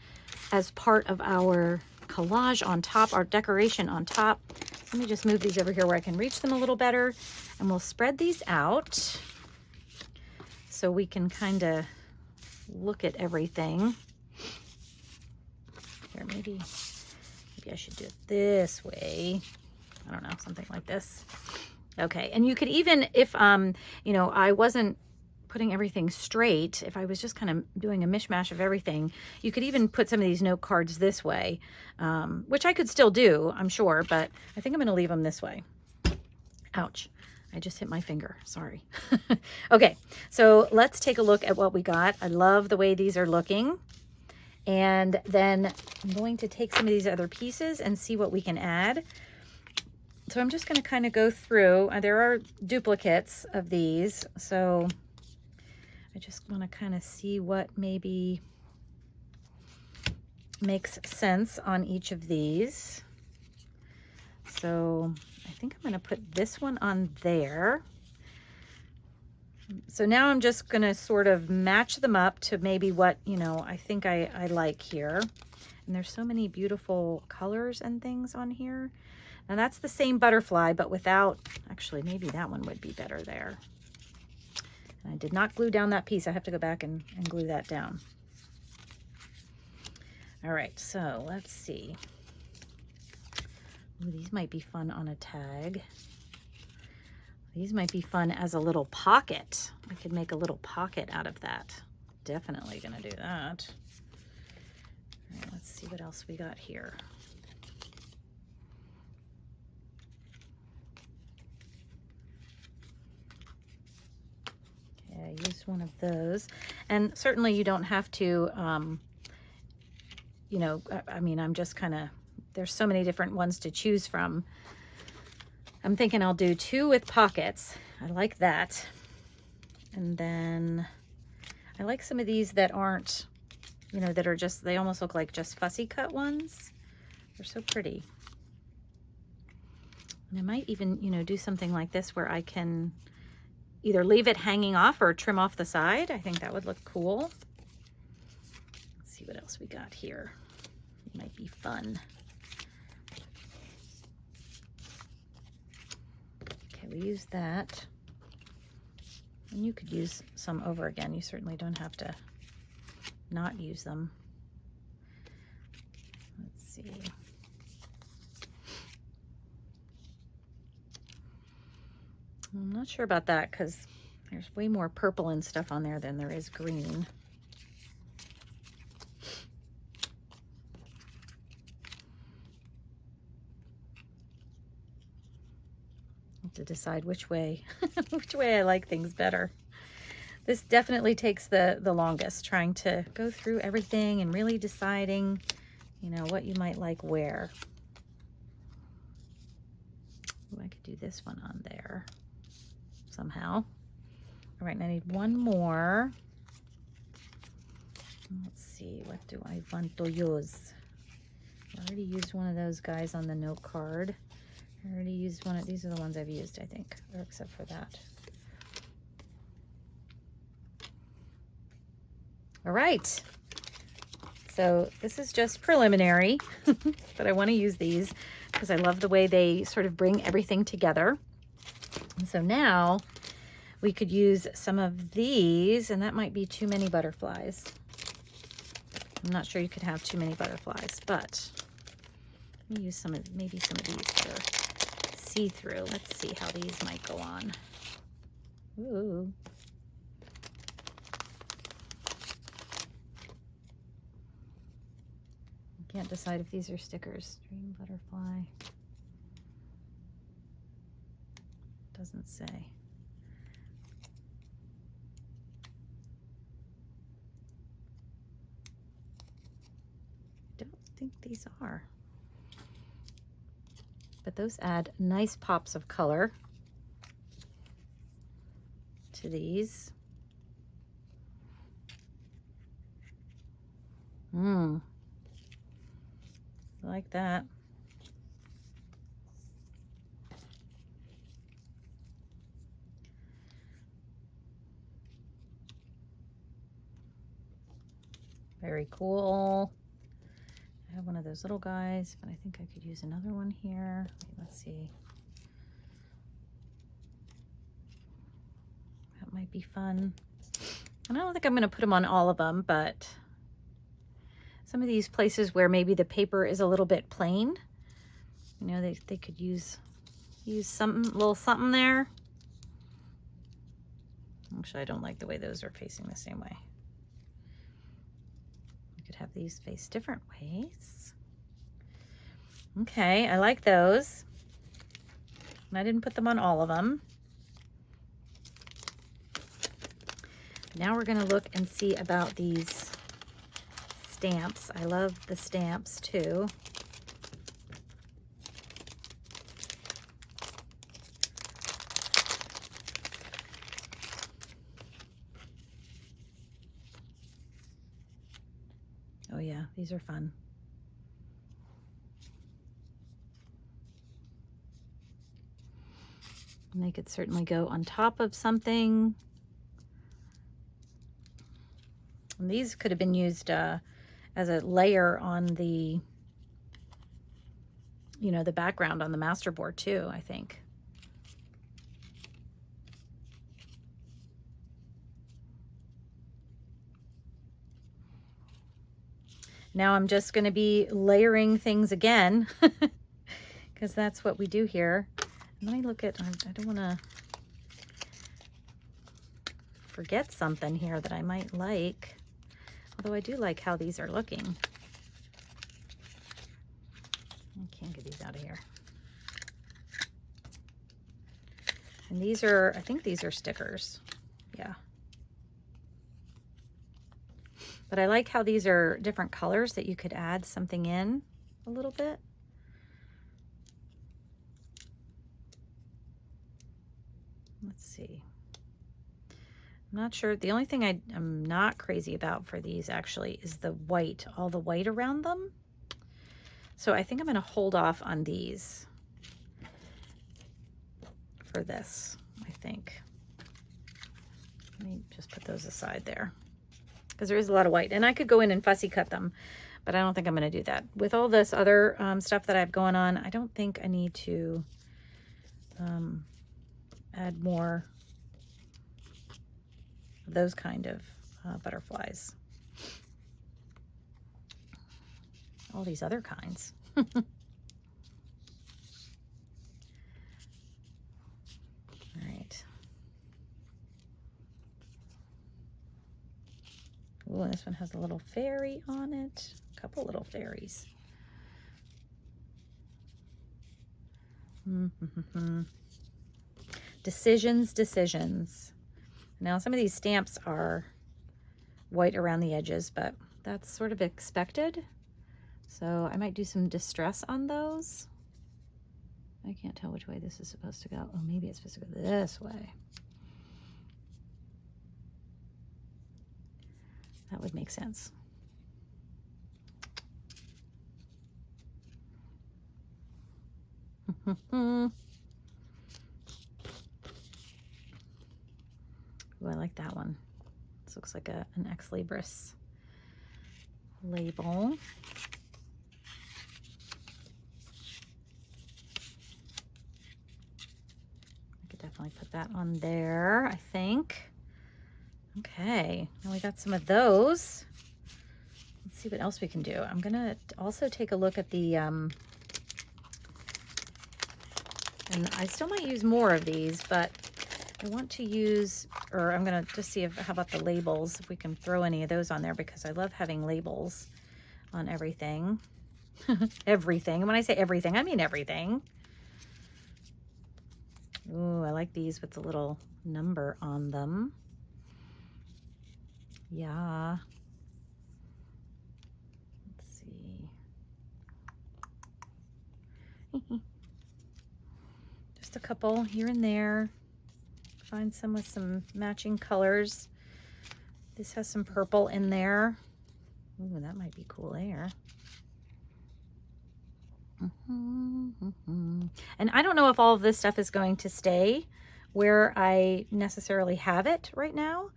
as part of our collage on top, our decoration on top. Let me just move these over here where I can reach them a little better, and we'll spread these out so we can kind of look at everything. Here, maybe I should do it this way. I don't know, something like this. Okay, and you could even, if, you know, I wasn't putting everything straight, if I was just kind of doing a mishmash of everything, you could even put some of these note cards this way, which I could still do, I'm sure, but I think I'm going to leave them this way. Ouch. I just hit my finger. Sorry. Okay, so let's take a look at what we got. I love the way these are looking. And then I'm going to take some of these other pieces and see what we can add. So I'm just going to kind of go through. There are duplicates of these, so I just want to kind of see what maybe makes sense on each of these. So I think I'm going to put this one on there. So now I'm just going to sort of match them up to maybe what, you know, I think I like here. And there's so many beautiful colors and things on here. Now that's the same butterfly, but without, actually, maybe that one would be better there. And I did not glue down that piece. I have to go back and glue that down. All right, so let's see. Ooh, these might be fun on a tag. These might be fun as a little pocket. I could make a little pocket out of that. Definitely gonna do that. All right, let's see what else we got here. Okay, I used one of those. And certainly you don't have to, you know, I mean, I'm just kind of, there's so many different ones to choose from. I'm thinking I'll do 2 with pockets. I like that. And then I like some of these that aren't, you know, that are just, they almost look like just fussy cut ones. They're so pretty. And I might even, you know, do something like this where I can either leave it hanging off or trim off the side. I think that would look cool. Let's see what else we got here. It might be fun. We use that, and you could use some over again. You certainly don't have to not use them. Let's see. I'm not sure about that because there's way more purple and stuff on there than there is green. have to decide which way, which way I like things better. This definitely takes the longest, trying to go through everything and really deciding, you know, what you might like where. Ooh, I could do this one on there somehow. All right, and I need one more. Let's see, what do I want to use? I already used one of those guys on the note card. I already used one of these, are the ones I've used, I think, or except for that. All right, so this is just preliminary, but I want to use these because I love the way they sort of bring everything together. And so now we could use some of these, and that might be too many butterflies. I'm not sure you could have too many butterflies, but let me use some of, maybe some of these that are see-through. Let's see how these might go on. Ooh. Can't decide if these are stickers. Dream butterfly. Doesn't say. Don't think these are. But those add nice pops of color to these. I like that. Very cool. I have one of those little guys, but I think I could use another one here. Wait, let's see. That might be fun. And I don't think I'm going to put them on all of them, but some of these places where maybe the paper is a little bit plain, you know, they could use something, a little something there. Actually, I don't like the way those are facing the same way. I could have these face different ways. Okay, I like those. And I didn't put them on all of them. Now we're going to look and see about these stamps. I love the stamps too. Oh yeah, these are fun. And they could certainly go on top of something. And these could have been used as a layer on the, you know, the background on the masterboard too, I think. Now I'm just going to be layering things again because that's what we do here. Let me look at, I don't want to forget something here that I might like. Although I do like how these are looking. I can't get these out of here. And these are, I think these are stickers. Yeah. But I like how these are different colors that you could add something in a little bit. Let's see. I'm not sure. The only thing I'm not crazy about for these actually is the white, all the white around them. So I think I'm going to hold off on these for this, I think. Let me just put those aside there because there is a lot of white. And I could go in and fussy cut them, but I don't think I'm going to do that. With all this other stuff that I have going on, I don't think I need to add more those kind of butterflies. All these other kinds. All right. Ooh, this one has a little fairy on it. A couple little fairies. Decisions, decisions. Now some of these stamps are white around the edges, but that's sort of expected. So I might do some distress on those. I can't tell which way this is supposed to go. Oh, maybe it's supposed to go this way. That would make sense. Ooh, I like that one. This looks like an Ex Libris label. I could definitely put that on there, I think. Okay, now we got some of those. Let's see what else we can do. I'm gonna also take a look at the, and I still might use more of these, but I want to use, or I'm gonna just see if, how about the labels, if we can throw any of those on there, because I love having labels on everything. Everything, and when I say everything, I mean everything. Ooh, I like these with the little number on them. Yeah. Let's see. Just a couple here and there. Find some with some matching colors. This has some purple in there. Ooh, that might be cool there. And I don't know if all of this stuff is going to stay where I necessarily have it right now,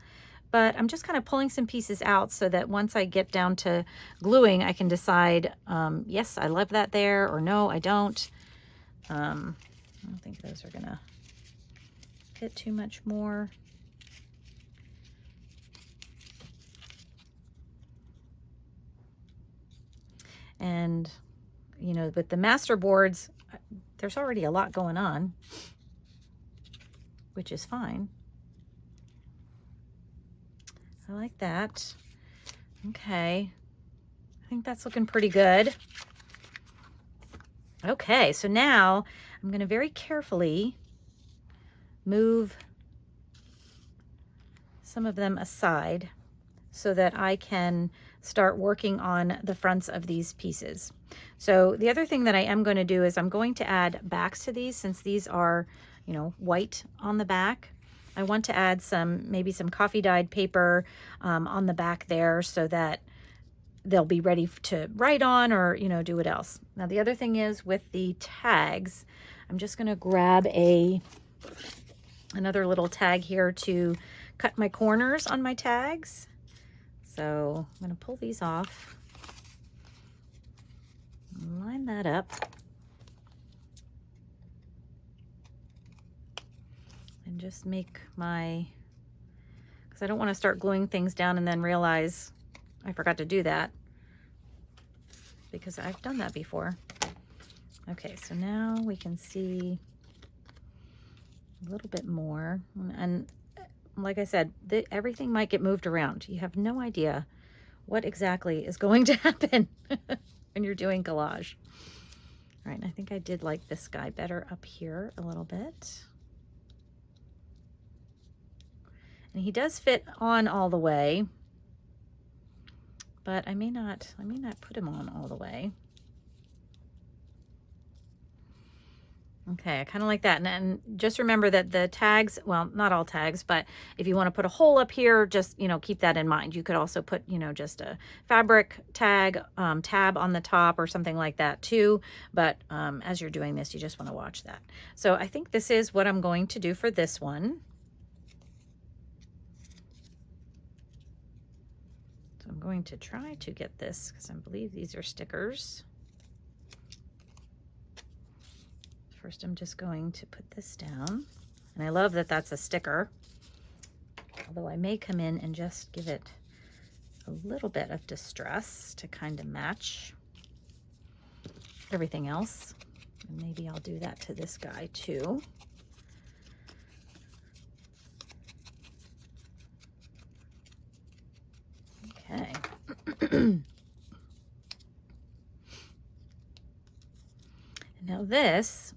but I'm just kind of pulling some pieces out so that once I get down to gluing, I can decide, yes, I love that there, or no, I don't. I don't think those are gonna fit too much more. And, you know, with the masterboards, there's already a lot going on, which is fine. I like that. Okay. I think that's looking pretty good. Okay, so now I'm going to very carefully move some of them aside so that I can start working on the fronts of these pieces. So the other thing that I am going to do is I'm going to add backs to these, since these are, you know, white on the back. I want to add some, maybe some coffee dyed paper on the back there so that they'll be ready to write on, or, you know, do what else. Now the other thing is with the tags, I'm just going to grab another little tag here to cut my corners on my tags. So I'm going to pull these off, line that up, and just make my, because I don't want to start gluing things down and then realize I forgot to do that, because I've done that before. Okay, so now we can see a little bit more, and like I said, everything might get moved around. You have no idea what exactly is going to happen when you're doing collage. All right, and I think I did like this guy better up here a little bit. And he does fit on all the way, but I may not put him on all the way. Okay, I kind of like that. And just remember that the tags, well, not all tags, but if you want to put a hole up here, just, you know, keep that in mind. You could also put, you know, just a fabric tag, tab on the top or something like that too. But as you're doing this, you just want to watch that. So I think this is what I'm going to do for this one. So I'm going to try to get this, because I believe these are stickers. First, I'm just going to put this down. And I love that that's a sticker, although I may come in and just give it a little bit of distress to kind of match everything else. And maybe I'll do that to this guy too. Okay. Now this,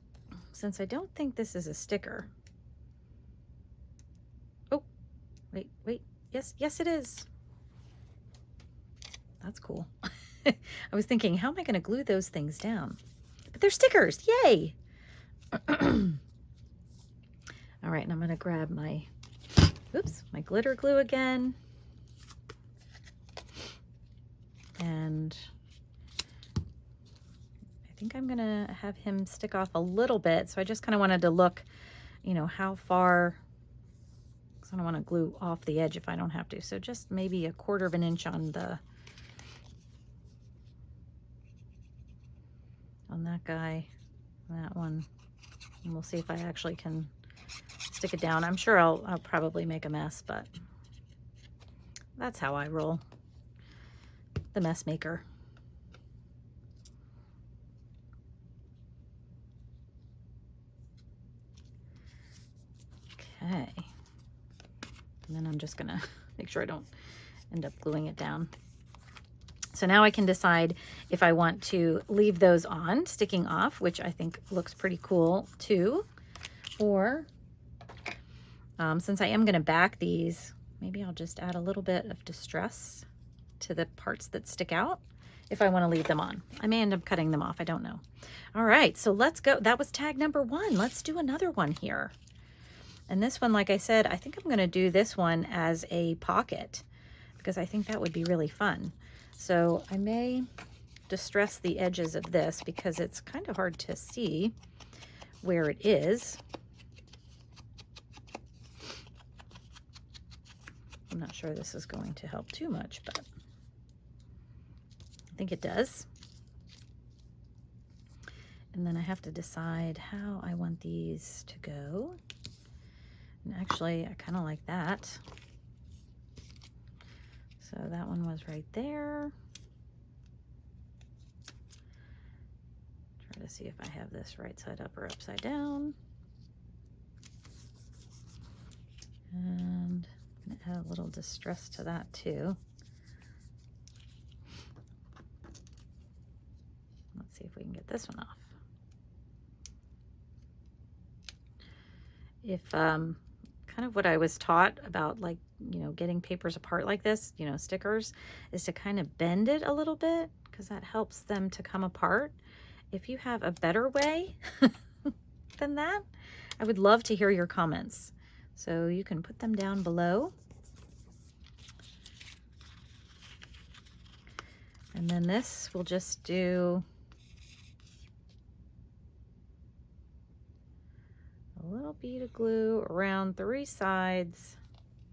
since I don't think this is a sticker, Wait. Yes, it is. That's cool. I was thinking, how am I going to glue those things down? But they're stickers. Yay. All right, and I'm going to grab my, my glitter glue again. And I think I'm going to have him stick off a little bit. So I just kind of wanted to look, you know, how far, because I don't want to glue off the edge if I don't have to. So just maybe 1/4 of an inch on that guy, that one. And we'll see if I actually can stick it down. I'm sure I'll probably make a mess, but that's how I roll. The mess maker. Okay. And then I'm just gonna make sure I don't end up gluing it down. So now I can decide if I want to leave those on, sticking off, which I think looks pretty cool too. Or since I am gonna back these, maybe I'll just add a little bit of distress to the parts that stick out if I want to leave them on. I may end up cutting them off, I don't know. All right, so let's go. That was tag number 1. Let's do another one here. And this one, like I said, I think I'm going to do this one as a pocket because I think that would be really fun. So I may distress the edges of this because it's kind of hard to see where it is. I'm not sure this is going to help too much, but I think it does. And then I have to decide how I want these to go. And actually, I kind of like that. So that one was right there. Try to see if I have this right side up or upside down. And I'm going to add a little distress to that too. Let's see if we can get this one off. If kind of what I was taught about, like, you know, getting papers apart like this, you know, stickers, is to kind of bend it a little bit because that helps them to come apart. If you have a better way than that, I would love to hear your comments. So you can put them down below. And then this we'll just do a little bead of glue around 3 sides.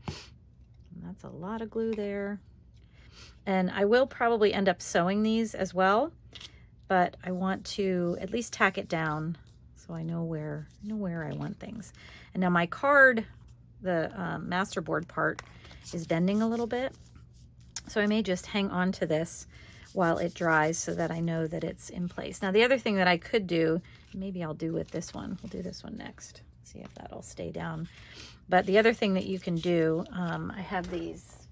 And that's a lot of glue there. And I will probably end up sewing these as well, but I want to at least tack it down so I know where I want things. And now my card, the masterboard part, is bending a little bit. So I may just hang on to this while it dries so that I know that it's in place. Now the other thing that I could do, maybe I'll do with this one, we'll do this one next, see if that'll stay down. But the other thing that you can do, I have these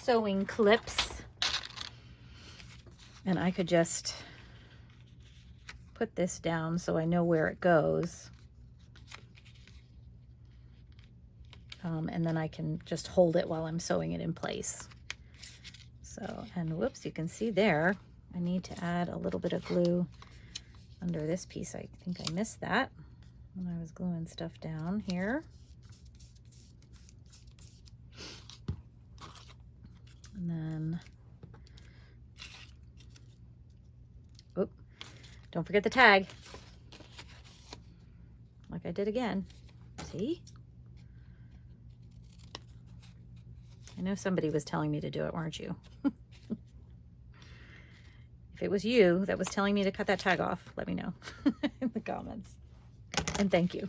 sewing clips, and I could just put this down so I know where it goes. And then I can just hold it while I'm sewing it in place. So, and whoops, you can see there, I need to add a little bit of glue under this piece. I think I missed that when I was gluing stuff down here. And then, oop, don't forget the tag. Like I did again. See? I know somebody was telling me to do it, weren't you? If it was you that was telling me to cut that tag off, let me know in the comments. And thank you.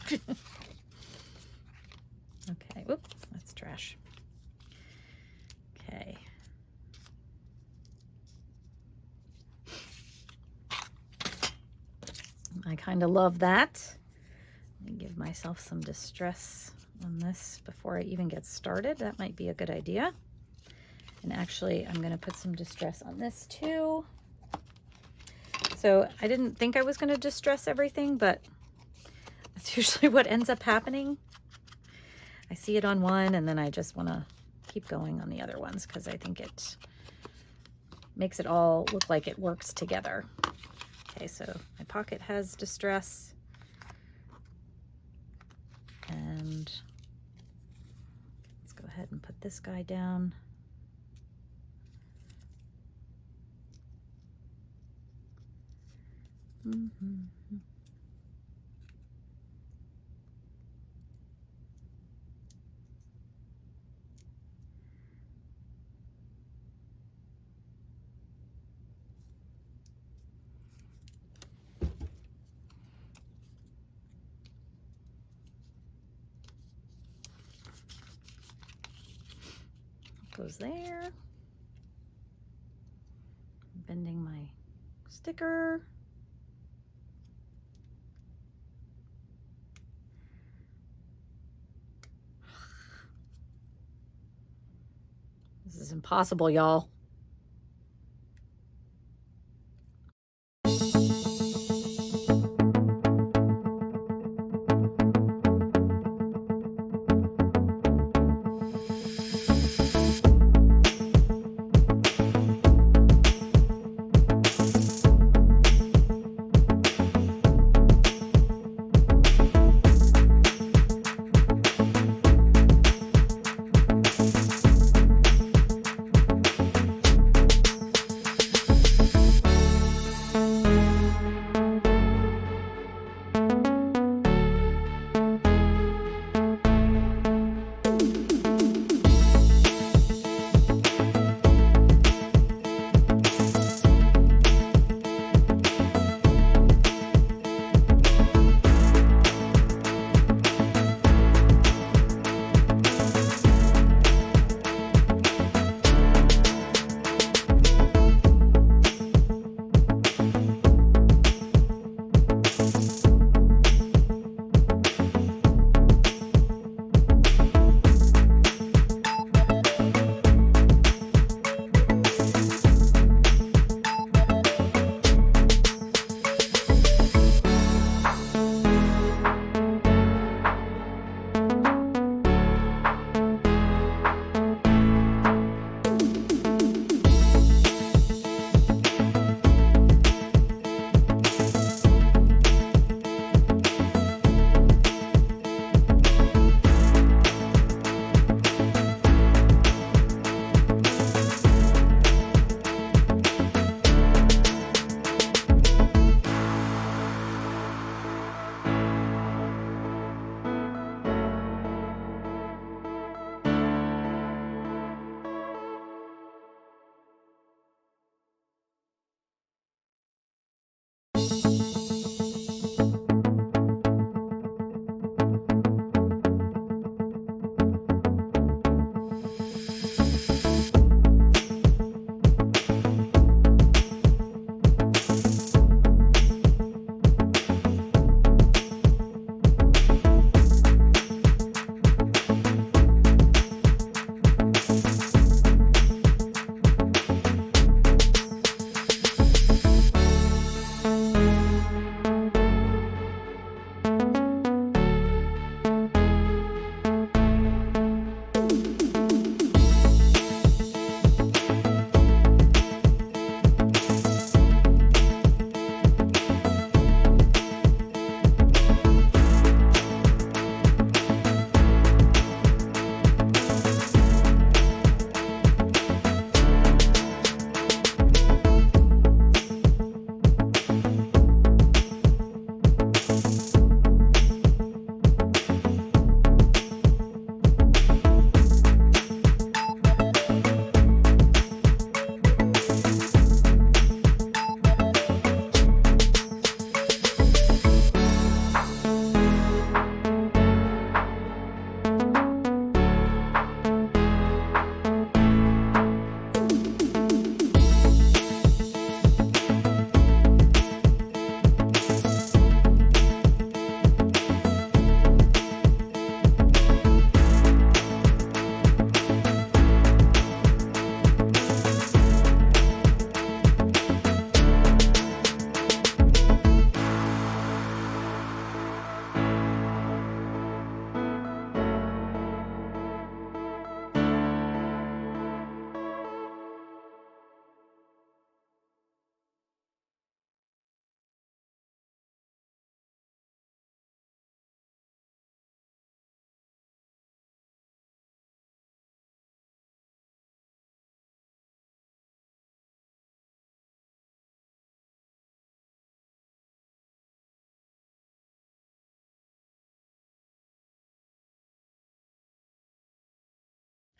Okay, whoop, that's trash. Okay. I kind of love that. Let me give myself some distress on this before I even get started. That might be a good idea. And actually, I'm going to put some distress on this too. So I didn't think I was going to distress everything, but that's usually what ends up happening. I see it on one and then I just want to keep going on the other ones because I think it makes it all look like it works together. Okay, so my pocket has distress. And let's go ahead and put this guy down. Goes there. Bending my sticker. This is impossible, y'all.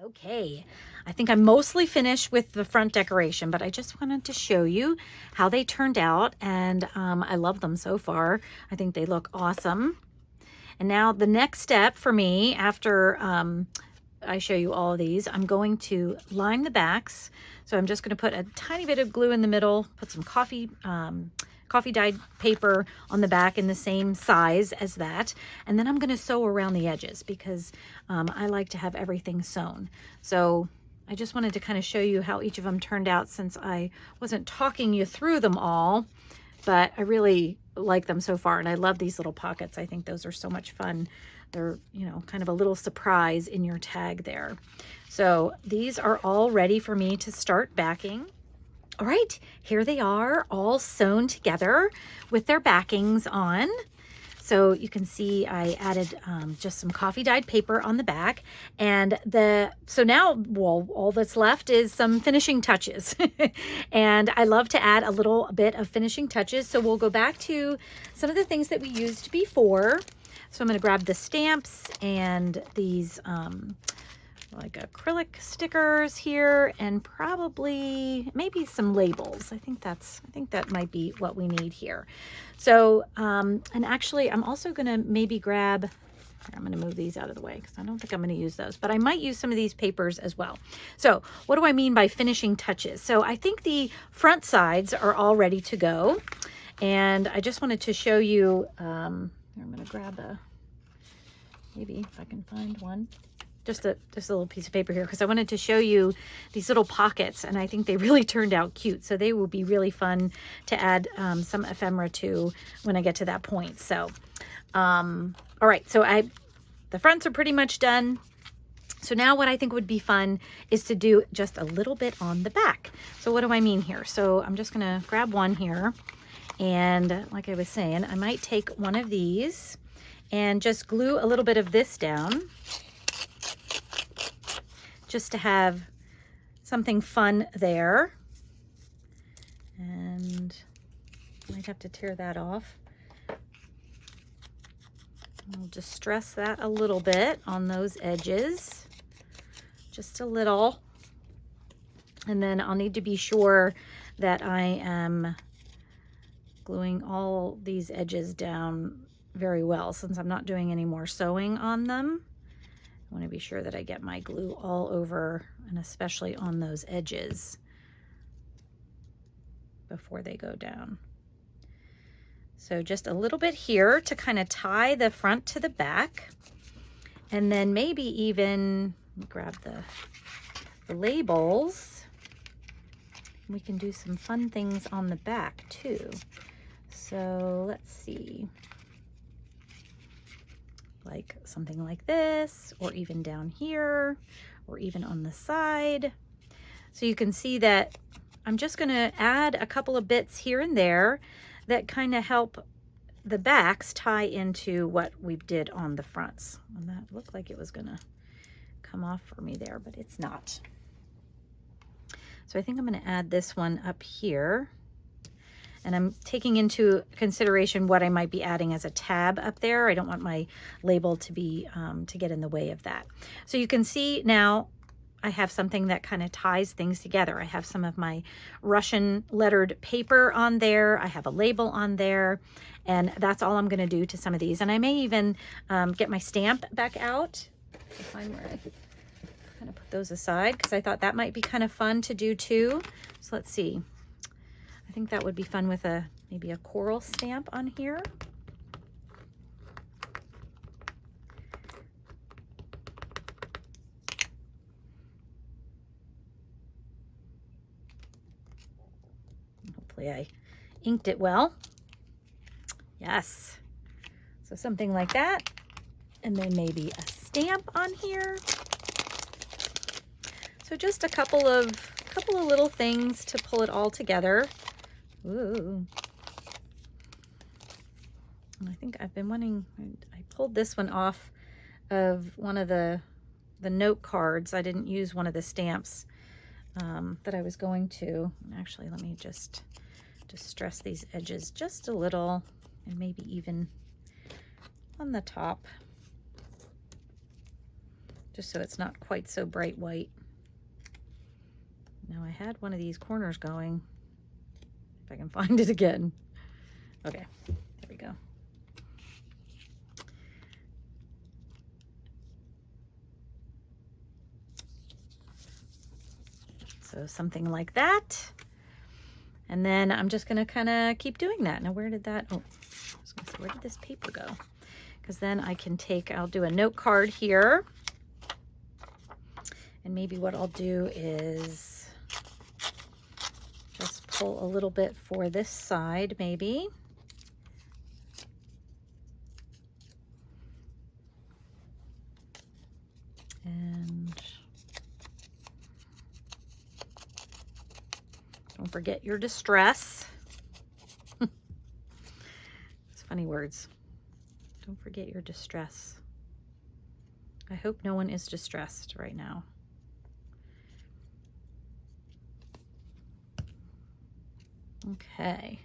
Okay, I think I'm mostly finished with the front decoration, but I just wanted to show you how they turned out, and I love them so far. I think they look awesome. And now the next step for me, after I show you all of these, I'm going to line the backs. So I'm just going to put a tiny bit of glue in the middle, put some coffee dyed paper on the back in the same size as that. And then I'm going to sew around the edges because I like to have everything sewn. So I just wanted to kind of show you how each of them turned out since I wasn't talking you through them all, but I really like them so far. And I love these little pockets. I think those are so much fun. They're, you know, kind of a little surprise in your tag there. So these are all ready for me to start backing. All right, here they are all sewn together with their backings on. So you can see I added just some coffee dyed paper on the back, and so now, well, all that's left is some finishing touches. And I love to add a little bit of finishing touches. So we'll go back to some of the things that we used before. So I'm going to grab the stamps and these like acrylic stickers here, and probably maybe some labels. I think that might be what we need here. So and actually I'm also going to maybe grab, I'm going to move these out of the way because I don't think I'm going to use those, but I might use some of these papers as well. So what do I mean by finishing touches? So I think the front sides are all ready to go, and I just wanted to show you I'm going to grab maybe if I can find one, just a little piece of paper here, because I wanted to show you these little pockets, and I think they really turned out cute. So they will be really fun to add some ephemera to when I get to that point. So, all right, so the fronts are pretty much done. So now what I think would be fun is to do just a little bit on the back. So what do I mean here? So I'm just gonna grab one here, and like I was saying, I might take one of these and just glue a little bit of this down, just to have something fun there. And I might have to tear that off. I'll just stress that a little bit on those edges, just a little. And then I'll need to be sure that I am gluing all these edges down very well, since I'm not doing any more sewing on them. I want to be sure that I get my glue all over, and especially on those edges before they go down. So just a little bit here to kind of tie the front to the back, and then maybe even grab the labels. We can do some fun things on the back too. So let's see, like something like this, or even down here, or even on the side. So you can see that I'm just going to add a couple of bits here and there that kind of help the backs tie into what we did on the fronts. And that looked like it was going to come off for me there, but it's not. So I think I'm going to add this one up here. And I'm taking into consideration what I might be adding as a tab up there. I don't want my label to be to get in the way of that. So you can see now I have something that kind of ties things together. I have some of my Russian lettered paper on there. I have a label on there, and that's all I'm going to do to some of these. And I may even get my stamp back out. Find where I kind of put those aside, because I thought that might be kind of fun to do too. So let's see. I think that would be fun with maybe a coral stamp on here. Hopefully I inked it well. Yes. So something like that. And then maybe a stamp on here. So just a couple of little things to pull it all together. Ooh. And I think I've been wanting, I pulled this one off of one of the note cards. I didn't use one of the stamps that I was going to. Actually, let me just stress these edges just a little, and maybe even on the top. just so it's not quite so bright white. Now I had one of these corners going. If I can find it again. Okay, there we go. So something like that. And then I'm just gonna kind of keep doing that. Now where did that, oh, I was gonna say, where did this paper go? Because then I can take, I'll do a note card here. And maybe what I'll do is just pull a little bit for this side, maybe. And don't forget your distress. It's funny words. Don't forget your distress. I hope no one is distressed right now. Okay.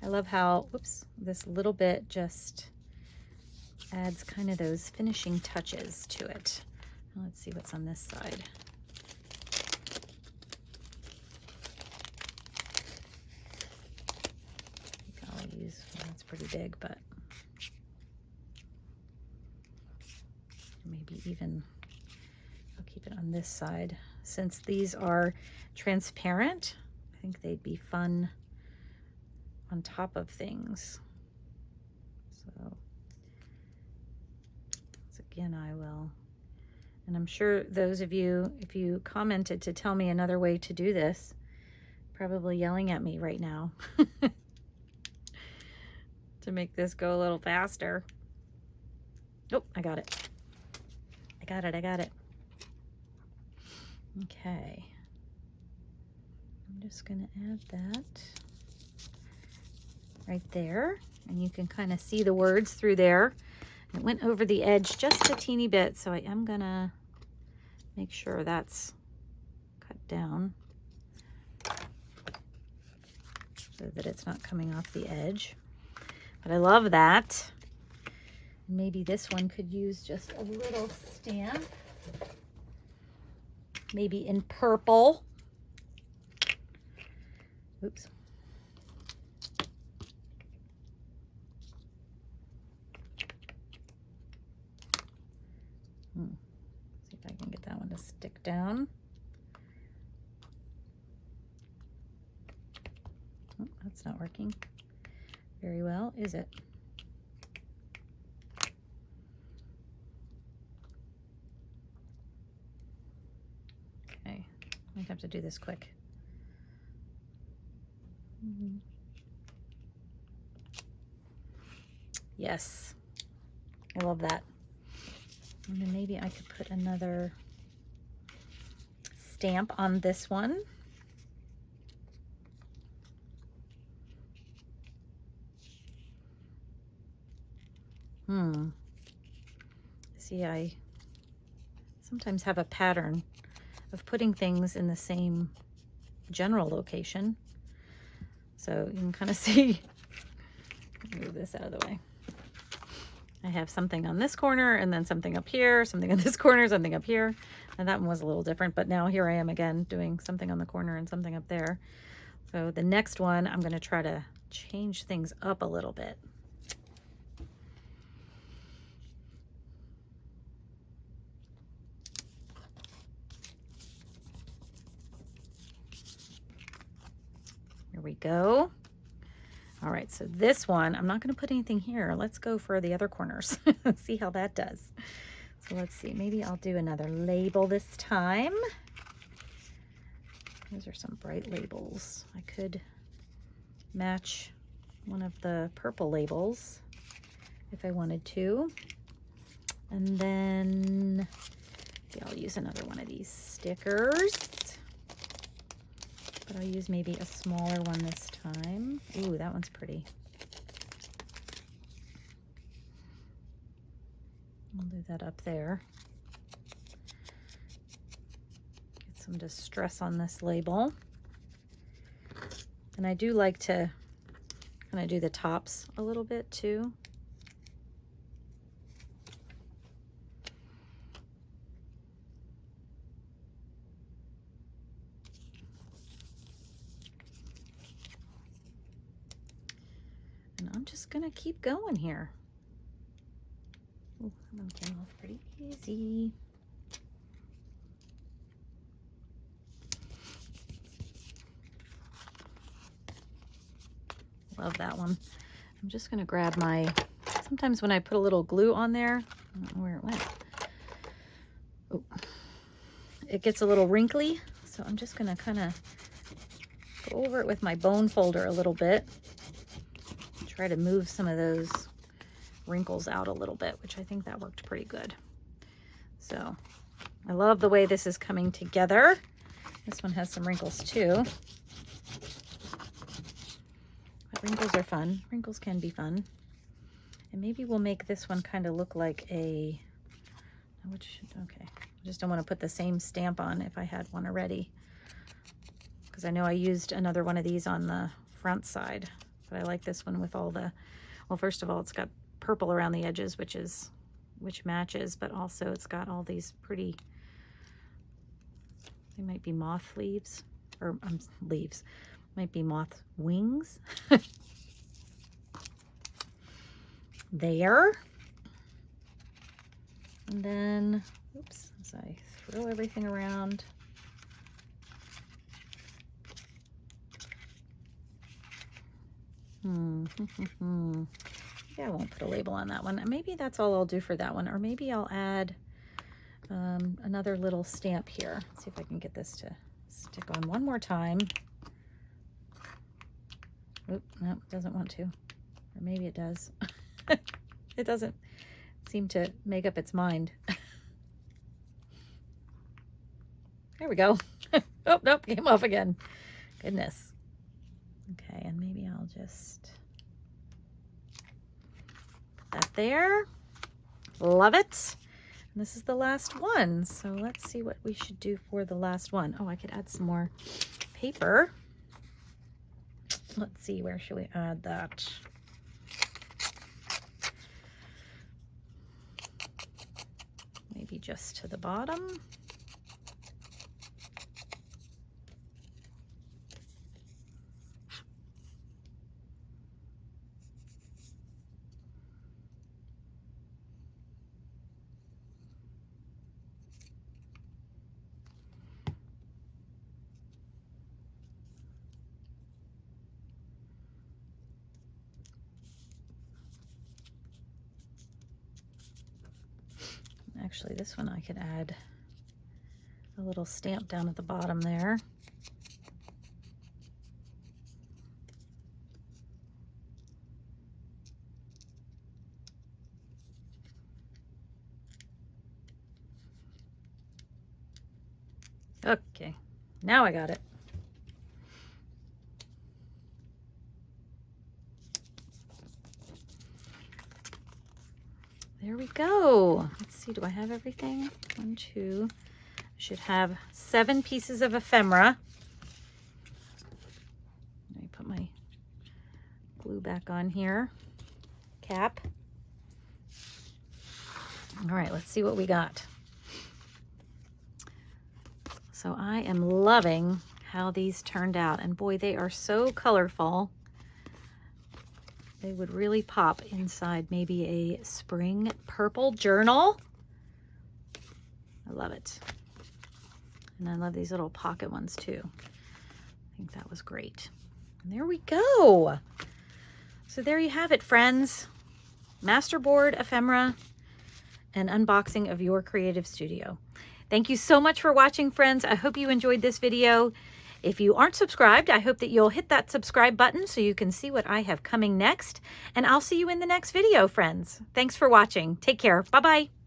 I love how, whoops, this little bit just adds kind of those finishing touches to it. Let's see what's on this side. I think I'll use, well, that's pretty big, but maybe even, I'll keep it on this side. Since these are transparent, I think they'd be fun on top of things. So again, I will, and I'm sure those of you, if you commented to tell me another way to do this, probably yelling at me right now to make this go a little faster. Oh, I got it. I got it. I got it. Okay. I'm just going to add that right there. And you can kind of see the words through there. It went over the edge just a teeny bit, so I am going to make sure that's cut down so that it's not coming off the edge. But I love that. Maybe this one could use just a little stamp. Maybe in purple. Oops. See if I can get that one to stick down. Oh, that's not working very well, is it? Okay, I might have to do this quick. Yes, I love that. And then maybe I could put another stamp on this one. See, I sometimes have a pattern of putting things in the same general location. So you can kind of see, move this out of the way. I have something on this corner and then something up here, something on this corner, something up here. And that one was a little different, but now here I am again doing something on the corner and something up there. So the next one, I'm going to try to change things up a little bit. Here we go. All right, so this one, I'm not going to put anything here. Let's go for the other corners. Let's see how that does. So let's see, maybe I'll do another label this time. Those are some bright labels. I could match one of the purple labels if I wanted to. And then maybe I'll use another one of these stickers. But I'll use maybe a smaller one this time. Ooh, that one's pretty. I'll do that up there. Get some distress on this label. And I do like to kind of do the tops a little bit too. I'm just gonna keep going here. Ooh, that one came off pretty easy. Love that one. I'm just gonna grab my, sometimes when I put a little glue on there, I don't know where it went. Oh, it gets a little wrinkly. So I'm just gonna kind of go over it with my bone folder a little bit. Try to move some of those wrinkles out a little bit, which I think that worked pretty good. So I love the way this is coming together. This one has some wrinkles too. But wrinkles are fun. Wrinkles can be fun. And maybe we'll make this one kind of look like a, okay. I just don't want to put the same stamp on if I had one already. Because I know I used another one of these on the front side. But I like this one with all the, well, first of all, it's got purple around the edges, which matches, but also it's got all these pretty, they might be moth leaves, or leaves, might be moth wings. There. And then, oops, as I throw everything around. Yeah, I won't put a label on that one. Maybe that's all I'll do for that one. Or maybe I'll add another little stamp here. Let's see if I can get this to stick on one more time. Oop, no, it doesn't want to. Or maybe it does. It doesn't seem to make up its mind. There we go. Oh, nope, came off again. Goodness. Okay, and maybe I'll just put that there. Love it. And this is the last one. So let's see what we should do for the last one. Oh, I could add some more paper. Let's see, where should we add that? Maybe just to the bottom. Actually, this one I could add a little stamp down at the bottom there. Okay, now I got it. There we go. Let's see, do I have everything? 1, 2, I should have 7 pieces of ephemera. Let me put my glue back on here. Cap. All right, let's see what we got. So I am loving how these turned out. And boy, they are so colorful. They would really pop inside maybe a spring purple journal. I love it. And I love these little pocket ones too. I think that was great. And there we go. So there you have it, friends. Masterboard, ephemera, and unboxing of your creative studio. Thank you so much for watching, friends. I hope you enjoyed this video. If you aren't subscribed, I hope that you'll hit that subscribe button so you can see what I have coming next. And I'll see you in the next video, friends. Thanks for watching. Take care. Bye-bye.